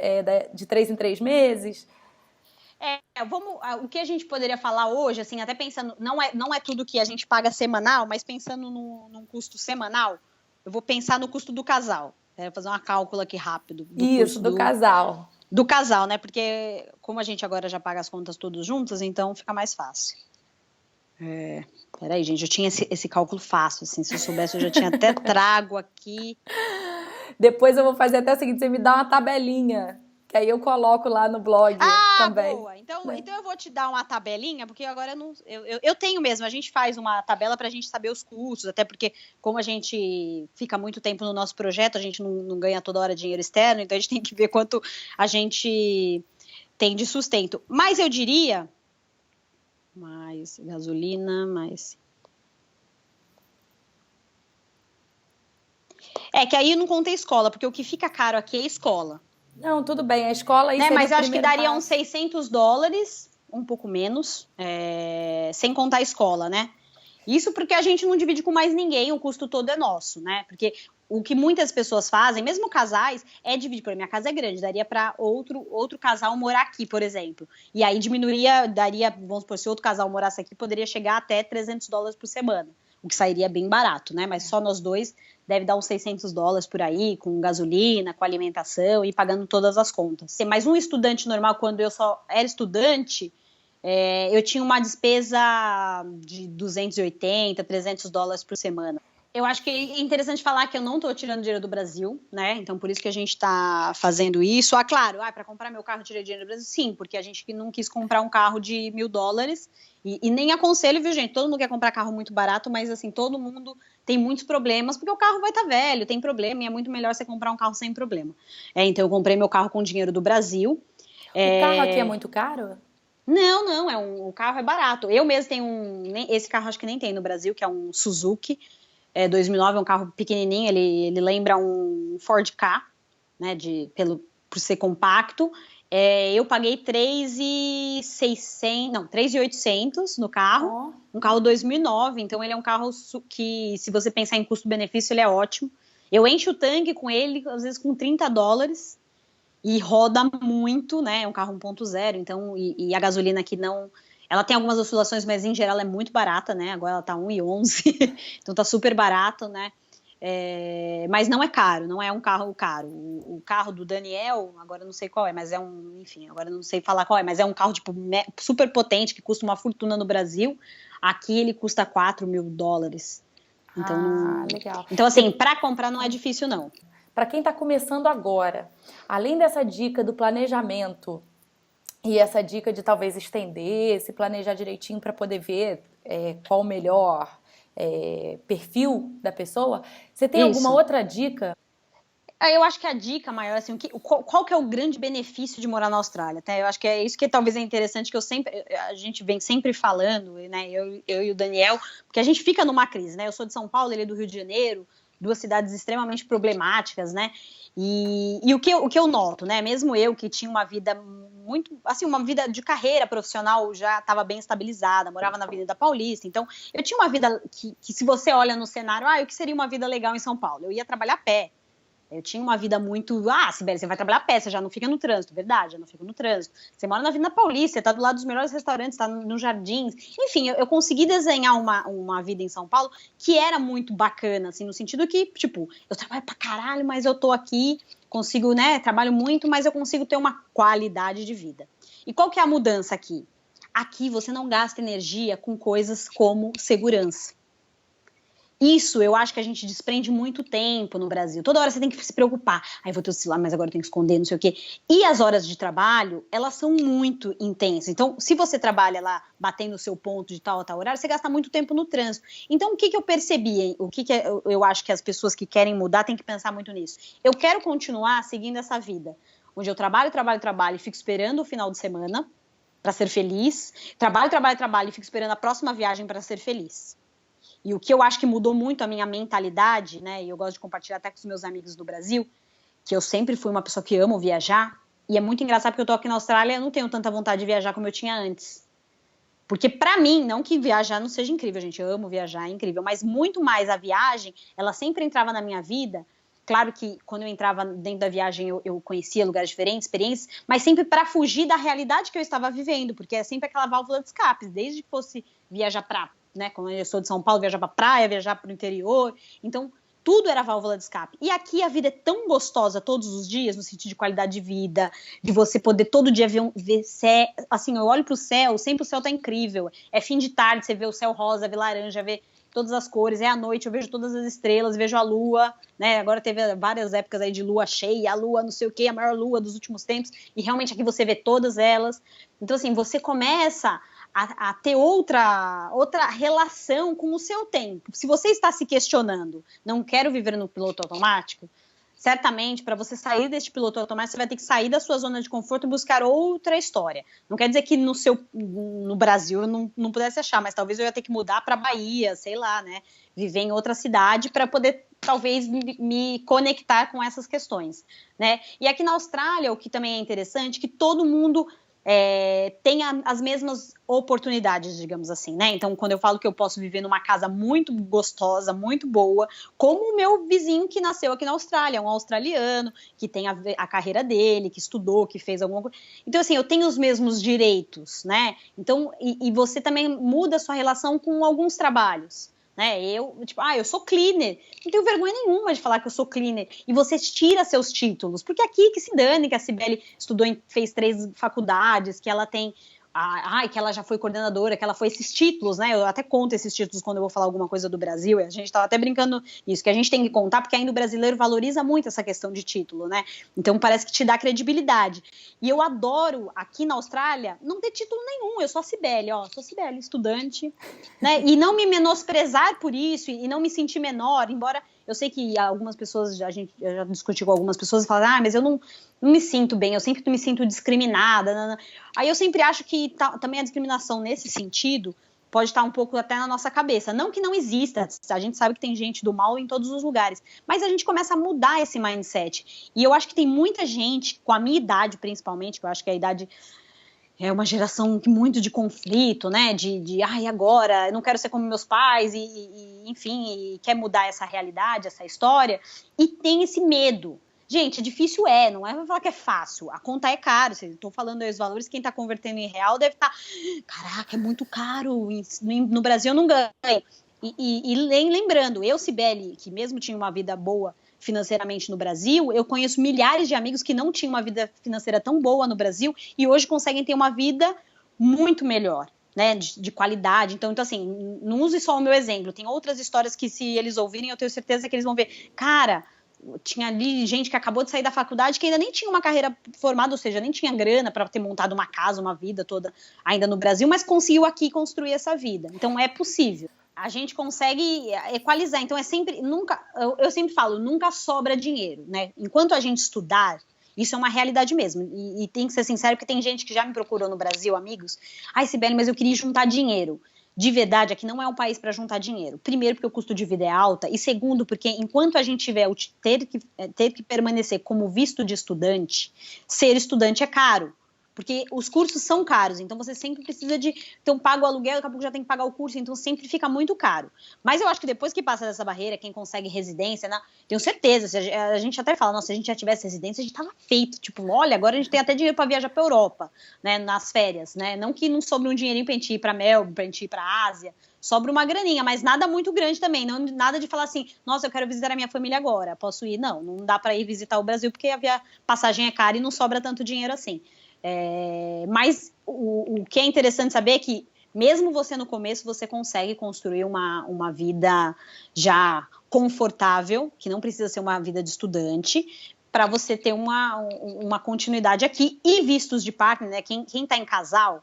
de 3 em 3 meses. O que a gente poderia falar hoje, assim, até pensando, não é tudo que a gente paga semanal, mas pensando num custo semanal, eu vou pensar no custo do casal. Vou fazer uma cálcula aqui rápido. Do casal. Do casal, né? Porque como a gente agora já paga as contas todos juntos, então fica mais fácil. Peraí, gente, eu tinha esse cálculo fácil, assim, se eu soubesse eu já tinha até trago aqui. Depois eu vou fazer até o seguinte, você me dá uma tabelinha, que aí eu coloco lá no blog também. Boa! Então eu vou te dar uma tabelinha, porque agora eu tenho mesmo, a gente faz uma tabela para a gente saber os custos, até porque como a gente fica muito tempo no nosso projeto, a gente não ganha toda hora dinheiro externo, então a gente tem que ver quanto a gente tem de sustento. Mas eu diria, mais gasolina, mais... que aí não conta a escola, porque o que fica caro aqui é a escola. Não, tudo bem, a escola... Mas eu acho que daria uns $600, um pouco menos, sem contar a escola, né? Isso porque a gente não divide com mais ninguém, o custo todo é nosso, né? Porque o que muitas pessoas fazem, mesmo casais, é dividir. Por exemplo, minha casa é grande, daria para outro casal morar aqui, por exemplo. E aí daria, vamos supor, se outro casal morasse aqui, poderia chegar até $300 por semana, o que sairia bem barato, né? Mas só nós dois deve dar uns $600 por aí, com gasolina, com alimentação e pagando todas as contas. Mas um estudante normal, quando eu só era estudante, eu tinha uma despesa de $280, $300 por semana. Eu acho que é interessante falar que eu não estou tirando dinheiro do Brasil, né? Então, por isso que a gente está fazendo isso. Claro, para comprar meu carro, eu tirei dinheiro do Brasil? Sim, porque a gente não quis comprar um carro de $1.000. E nem aconselho, viu, gente? Todo mundo quer comprar carro muito barato, mas, assim, todo mundo tem muitos problemas, porque o carro vai estar velho, tem problema, e é muito melhor você comprar um carro sem problema. Então, eu comprei meu carro com dinheiro do Brasil. O carro aqui é muito caro? Não, o carro é barato. Eu mesmo tenho esse carro acho que nem tem no Brasil, que é um Suzuki 2009, é um carro pequenininho, ele lembra um Ford Ka, né, por ser compacto. Eu paguei $3.800 no carro, um carro 2009, então ele é um carro que, se você pensar em custo-benefício, ele é ótimo. Eu encho o tanque com ele, às vezes com $30, e roda muito, né, é um carro 1.0, então, e a gasolina aqui não... Ela tem algumas oscilações, mas em geral ela é muito barata, né? Agora ela tá 1,11, então tá super barato, né? Mas não é caro, não é um carro caro. O carro do Daniel, agora eu não sei qual é, mas agora eu não sei falar qual é, mas é um carro tipo super potente, que custa uma fortuna no Brasil. Aqui ele custa $4.000. Então, legal. Então, assim, para comprar não é difícil, não. Para quem está começando agora, além dessa dica do planejamento, e essa dica de talvez estender, se planejar direitinho para poder ver qual o melhor perfil da pessoa, você tem alguma outra dica? Eu acho que a dica maior, assim, qual que é o grande benefício de morar na Austrália? Tá? Eu acho que é isso que talvez é interessante, que a gente vem sempre falando, né? Eu e o Daniel, porque a gente fica numa crise, né? Eu sou de São Paulo, ele é do Rio de Janeiro, 2 cidades extremamente problemáticas, né? E o que eu noto, né? Mesmo eu que tinha uma vida muito, assim, uma vida de carreira profissional, já estava bem estabilizada, morava na Avenida Paulista, então eu tinha uma vida que se você olha no cenário, o que seria uma vida legal em São Paulo? Eu ia trabalhar a pé, Eu tinha uma vida muito... Sibeli, você vai trabalhar a pé, você já não fica no trânsito. Verdade, já não fico no trânsito. Você mora na Avenida Paulista, você tá do lado dos melhores restaurantes, tá no Jardins. Enfim, eu consegui desenhar uma vida em São Paulo que era muito bacana, assim, no sentido que, tipo, eu trabalho pra caralho, mas eu tô aqui, consigo, né, trabalho muito, mas eu consigo ter uma qualidade de vida. E qual que é a mudança aqui? Aqui você não gasta energia com coisas como segurança. Isso eu acho que a gente desprende muito tempo no Brasil. Toda hora você tem que se preocupar. Aí vou ter o celular, mas agora eu tenho que esconder, não sei o quê. E as horas de trabalho, elas são muito intensas. Então, se você trabalha lá batendo o seu ponto de tal a tal horário, você gasta muito tempo no trânsito. Então, o que eu percebi? Hein? Eu acho que as pessoas que querem mudar têm que pensar muito nisso. Eu quero continuar seguindo essa vida, onde eu trabalho e fico esperando o final de semana para ser feliz. Trabalho e fico esperando a próxima viagem para ser feliz. E o que eu acho que mudou muito a minha mentalidade, né, e eu gosto de compartilhar até com os meus amigos do Brasil, que eu sempre fui uma pessoa que amo viajar, e é muito engraçado porque eu tô aqui na Austrália e eu não tenho tanta vontade de viajar como eu tinha antes. Porque pra mim, não que viajar não seja incrível, gente, eu amo viajar, é incrível, mas muito mais a viagem, ela sempre entrava na minha vida. Claro que quando eu entrava dentro da viagem eu conhecia lugares diferentes, experiências, mas sempre para fugir da realidade que eu estava vivendo, porque é sempre aquela válvula de escape, desde que fosse viajar para, né, como eu sou de São Paulo, viajar para praia, viajar para o interior, então tudo era válvula de escape. E aqui a vida é tão gostosa todos os dias, no sentido de qualidade de vida, de você poder todo dia ver céu, assim, eu olho para o céu, sempre o céu tá incrível, é fim de tarde, você vê o céu rosa, vê laranja, vê todas as cores, é à noite, eu vejo todas as estrelas, vejo a lua, né, agora teve várias épocas aí de lua cheia, a lua não sei o que, a maior lua dos últimos tempos, e realmente aqui você vê todas elas, então assim, você começa a ter outra relação com o seu tempo. Se você está se questionando, não quero viver no piloto automático, certamente, para você sair desse piloto automático, você vai ter que sair da sua zona de conforto e buscar outra história. Não quer dizer que no Brasil eu não pudesse achar, mas talvez eu ia ter que mudar para Bahia, sei lá, né? Viver em outra cidade para poder, talvez, me conectar com essas questões, né? E aqui na Austrália, o que também é interessante, que todo mundo tem as mesmas oportunidades, digamos assim, né? Então, quando eu falo que eu posso viver numa casa muito gostosa, muito boa, como o meu vizinho que nasceu aqui na Austrália, um australiano, que tem a carreira dele, que estudou, que fez alguma coisa. Então, assim, eu tenho os mesmos direitos, né? Então, e você também muda a sua relação com alguns trabalhos. Né? Eu sou cleaner, não tenho vergonha nenhuma de falar que eu sou cleaner, e você tira seus títulos, porque aqui que se dane que a Sibeli estudou, fez 3 faculdades, que ela tem, que ela já foi coordenadora, que ela foi esses títulos, né? Eu até conto esses títulos quando eu vou falar alguma coisa do Brasil, a gente estava até brincando isso, que a gente tem que contar, porque ainda o brasileiro valoriza muito essa questão de título, né? Então parece que te dá credibilidade. E eu adoro, aqui na Austrália, não ter título nenhum, eu sou a Sibeli, sou Sibeli, estudante, né? E não me menosprezar por isso, e não me sentir menor, embora eu sei que algumas pessoas, eu já discuti com algumas pessoas e falam, mas eu não me sinto bem, eu sempre me sinto discriminada. Aí eu sempre acho que também a discriminação nesse sentido pode estar um pouco até na nossa cabeça. Não que não exista, a gente sabe que tem gente do mal em todos os lugares, mas a gente começa a mudar esse mindset. E eu acho que tem muita gente, com a minha idade principalmente, que eu acho que a idade é uma geração muito de conflito, né, agora, eu não quero ser como meus pais, enfim, quer mudar essa realidade, essa história, e tem esse medo. Gente, é difícil, não é falar que é fácil, a conta é cara, estou falando aí os valores, quem está convertendo em real deve estar, caraca, é muito caro, no Brasil eu não ganho. E lembrando, eu, Sibeli, que mesmo tinha uma vida boa financeiramente no Brasil, eu conheço milhares de amigos que não tinham uma vida financeira tão boa no Brasil e hoje conseguem ter uma vida muito melhor, né, de qualidade. Então, assim, não use só o meu exemplo, tem outras histórias que, se eles ouvirem, eu tenho certeza que eles vão ver, cara, tinha ali gente que acabou de sair da faculdade que ainda nem tinha uma carreira formada, ou seja, nem tinha grana para ter montado uma casa, uma vida toda ainda no Brasil, mas conseguiu aqui construir essa vida. Então, é possível. A gente consegue equalizar, então eu sempre falo, nunca sobra dinheiro, né? Enquanto a gente estudar, isso é uma realidade mesmo, e tem que ser sincero, porque tem gente que já me procurou no Brasil, amigos, Sibeli, mas eu queria juntar dinheiro. De verdade, aqui não é um país para juntar dinheiro. Primeiro, porque o custo de vida é alta, e segundo, porque enquanto a gente tiver ter que permanecer como visto de estudante, ser estudante é caro. porque os cursos são caros, então você sempre precisa de então paga o aluguel, daqui a pouco já tem que pagar o curso, então sempre fica muito caro. Mas eu acho que depois que passa dessa barreira, quem consegue residência, né, tenho certeza, se a gente até fala, nossa, se a gente já tivesse residência, a gente tava feito, tipo, olha, agora a gente tem até dinheiro para viajar para Europa, né, nas férias, né, não que não sobre um dinheirinho pra gente ir para Melbourne, pra gente ir para Ásia, sobra uma graninha, mas nada muito grande também, não nada de falar assim, nossa, eu quero visitar a minha família agora, posso ir? Não dá para ir visitar o Brasil porque a passagem é cara e não sobra tanto dinheiro assim. Mas o que é interessante saber é que mesmo você no começo, você consegue construir uma vida já confortável, que não precisa ser uma vida de estudante, para você ter uma continuidade aqui e vistos de partner, né? Quem tá em casal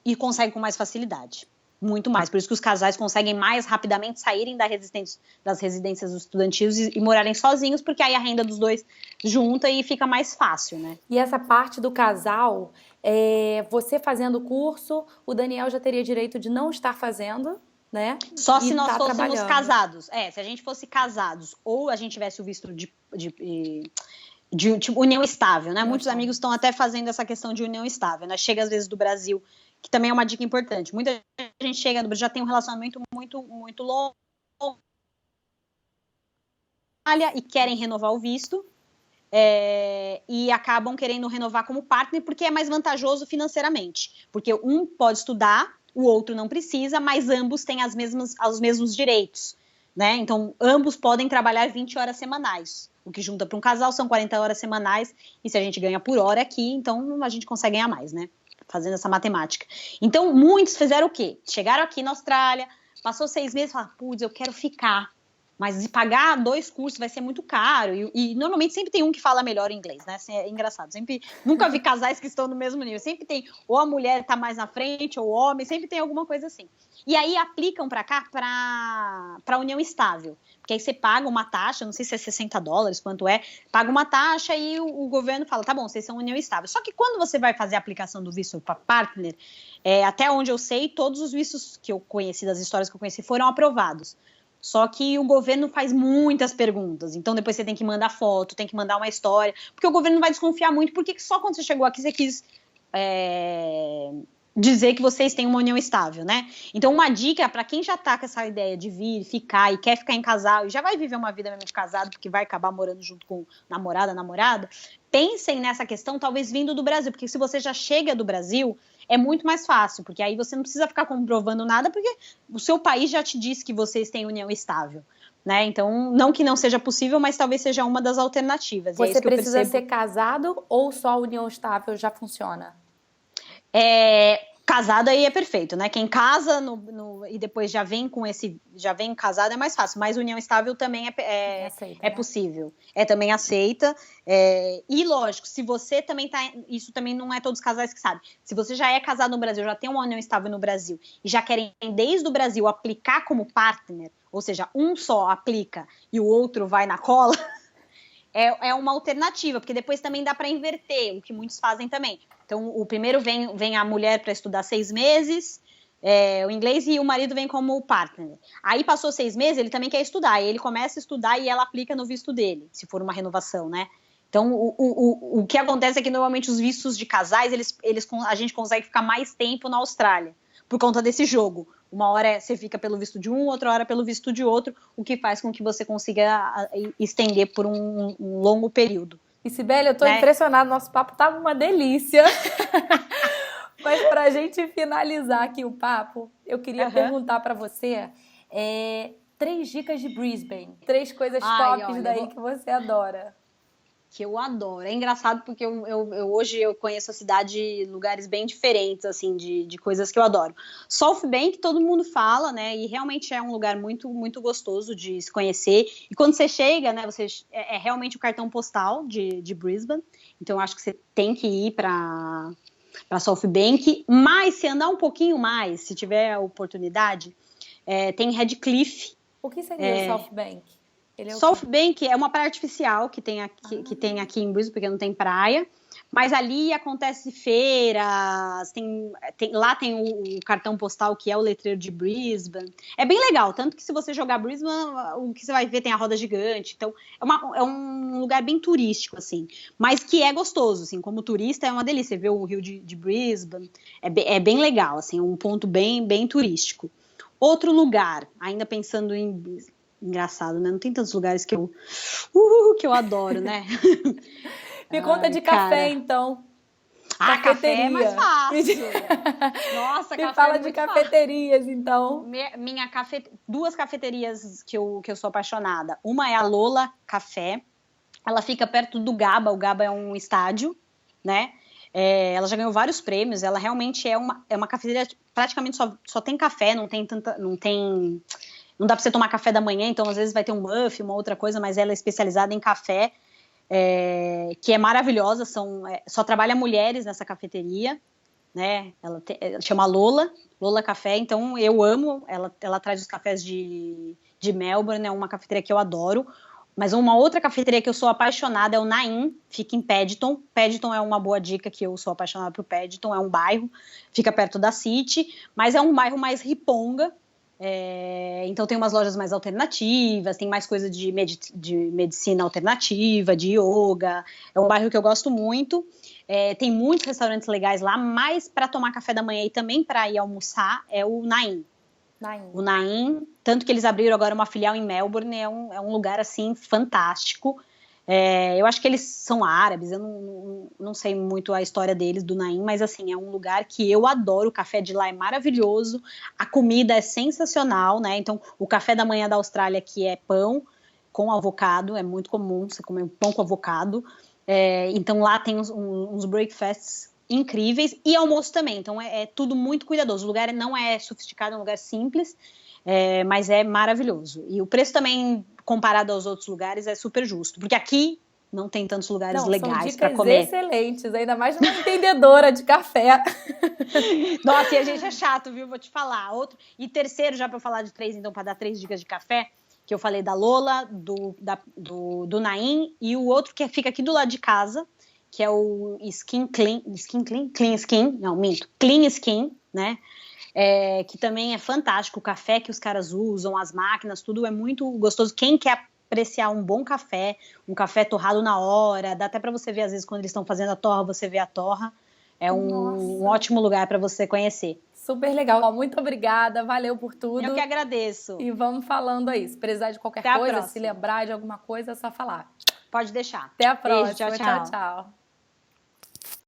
e consegue com mais facilidade. Muito mais. Por isso que os casais conseguem mais rapidamente saírem das residências estudantis e morarem sozinhos, porque aí a renda dos dois junta e fica mais fácil, né? E essa parte do casal, você fazendo o curso, o Daniel já teria direito de não estar fazendo, né? Só se nós fôssemos casados. Se a gente fosse casados ou a gente tivesse o visto de tipo, união estável, né? Muitos amigos estão até fazendo essa questão de união estável, né? Chega às vezes do Brasil, que também é uma dica importante. Muita gente chega do Brasil, já tem um relacionamento muito, muito longo e querem renovar o visto e acabam querendo renovar como partner porque é mais vantajoso financeiramente. Porque um pode estudar, o outro não precisa, mas ambos têm os mesmos direitos, né? Então, ambos podem trabalhar 20 horas semanais. O que junta para um casal são 40 horas semanais, e se a gente ganha por hora aqui, então a gente consegue ganhar mais, né? Fazendo essa matemática. Então, muitos fizeram o quê? Chegaram aqui na Austrália, passou 6 meses e falaram, putz, eu quero ficar. Mas de pagar 2 cursos vai ser muito caro. E normalmente sempre tem um que fala melhor inglês, né? É engraçado. Nunca vi casais que estão no mesmo nível. Sempre tem, ou a mulher está mais na frente, ou o homem, sempre tem alguma coisa assim. E aí aplicam para cá para união estável. Porque aí você paga uma taxa, não sei se é $60, quanto é, paga uma taxa e o governo fala, tá bom, vocês são união estável. Só que quando você vai fazer a aplicação do visto para partner, até onde eu sei, todos os vistos que eu conheci, das histórias que eu conheci, foram aprovados. Só que o governo faz muitas perguntas, então depois você tem que mandar foto, tem que mandar uma história, porque o governo vai desconfiar muito, porque só quando você chegou aqui você quis dizer que vocês têm uma união estável, né? Então uma dica para quem já tá com essa ideia de vir, ficar e quer ficar em casal e já vai viver uma vida mesmo de casado, porque vai acabar morando junto com namorada, pensem nessa questão talvez vindo do Brasil, porque se você já chega do Brasil, é muito mais fácil, porque aí você não precisa ficar comprovando nada, porque o seu país já te diz que vocês têm união estável, né? Então, não que não seja possível, mas talvez seja uma das alternativas. Você precisa ser casado ou só a união estável já funciona? Casado aí é perfeito, né? Quem casa e depois já vem casado é mais fácil, mas união estável também é possível. Também aceita. E lógico, se você também isso também não é todos os casais que sabem. Se você já é casado no Brasil, já tem uma união estável no Brasil e já querem desde o Brasil aplicar como partner, ou seja, um só aplica e o outro vai na cola, é uma alternativa, porque depois também dá para inverter, o que muitos fazem também. Então, o primeiro vem a mulher para estudar 6 meses, o inglês, e o marido vem como partner. Aí passou 6 meses, ele também quer estudar, aí ele começa a estudar e ela aplica no visto dele, se for uma renovação, né? Então, o que acontece é que normalmente os vistos de casais, a gente consegue ficar mais tempo na Austrália, por conta desse jogo. Uma hora você fica pelo visto de um, outra hora pelo visto de outro, o que faz com que você consiga estender por um longo período. E Sibeli, eu tô impressionada, nosso papo tava uma delícia. Mas pra gente finalizar aqui o papo, eu queria perguntar pra você 3 dicas de Brisbane, 3 coisas tops daí que você adora. Que eu adoro. É engraçado porque hoje eu conheço a cidade em lugares bem diferentes, assim, de coisas que eu adoro. South Bank, todo mundo fala, né, e realmente é um lugar muito, muito gostoso de se conhecer, e quando você chega, né, é realmente o cartão postal de Brisbane, então eu acho que você tem que ir para South Bank, mas se andar um pouquinho mais, se tiver a oportunidade, tem Redcliffe. O que seria South Bank? South Bank é uma praia artificial que tem aqui em Brisbane, porque não tem praia, Mas ali acontece feiras, lá tem o cartão postal que é o letreiro de Brisbane. É bem legal, tanto que se você jogar Brisbane, o que você vai ver tem a roda gigante. Então, é um lugar bem turístico, assim. Mas que é gostoso, assim, como turista é uma delícia ver o rio de Brisbane. É bem legal, assim, um ponto bem turístico. Outro lugar, ainda pensando em... Engraçado, né? Não tem tantos lugares que eu adoro, né? Me conta de café, então. Café é mais fácil. Nossa, Me café fala é de muito cafeterias, então. Duas cafeterias que eu sou apaixonada. Uma é a Lola Café. Ela fica perto do Gaba. O Gaba é um estádio, né? Ela já ganhou vários prêmios. Ela realmente é uma cafeteria, praticamente só tem café, não dá para você tomar café da manhã, então às vezes vai ter um muffin, uma outra coisa, mas ela é especializada em café. Que é maravilhosa, só trabalha mulheres nessa cafeteria, né? Ela chama Lola Café, então eu amo, ela traz os cafés de Melbourne, é uma cafeteria que eu adoro. Mas uma outra cafeteria que eu sou apaixonada é o Naim, fica em Paddington. Paddington é uma boa dica, que eu sou apaixonada por Paddington, é um bairro, fica perto da City, mas é um bairro mais riponga. Então tem umas lojas mais alternativas, tem mais coisa de medicina alternativa, de yoga. É um bairro que eu gosto muito. Tem muitos restaurantes legais lá, mas para tomar café da manhã e também para ir almoçar é o Naim. O Naim, tanto que eles abriram agora uma filial em Melbourne, é um lugar assim fantástico. Eu acho que eles são árabes, eu não sei muito a história deles, do Naim, mas assim, é um lugar que eu adoro, o café de lá é maravilhoso, a comida é sensacional, né? Então, o café da manhã da Austrália aqui é pão com avocado, é muito comum você comer pão com avocado. Então, lá tem uns breakfasts incríveis, e almoço também, então é tudo muito cuidadoso. O lugar não é sofisticado, é um lugar simples, mas é maravilhoso. E o preço também, comparado aos outros lugares, é super justo. Porque aqui não tem tantos lugares legais para comer. São dicas excelentes, ainda mais uma entendedora de café. Nossa, e a gente é chato, viu? Vou te falar. E terceiro, já para eu falar de 3, então, para dar 3 dicas de café, que eu falei da Lola, do Naim, e o outro que fica aqui do lado de casa, que é o Clean Skin, né? Que também é fantástico, o café que os caras usam, as máquinas, tudo é muito gostoso. Quem quer apreciar um bom café, um café torrado na hora, dá até para você ver, às vezes, quando eles estão fazendo a torra, você vê a torra. É um ótimo lugar para você conhecer. Super legal. Muito obrigada, valeu por tudo. Eu que agradeço. E vamos falando aí. Se precisar de qualquer coisa, se lembrar de alguma coisa, é só falar. Pode deixar. Até a próxima. Beijo, tchau. Tchau.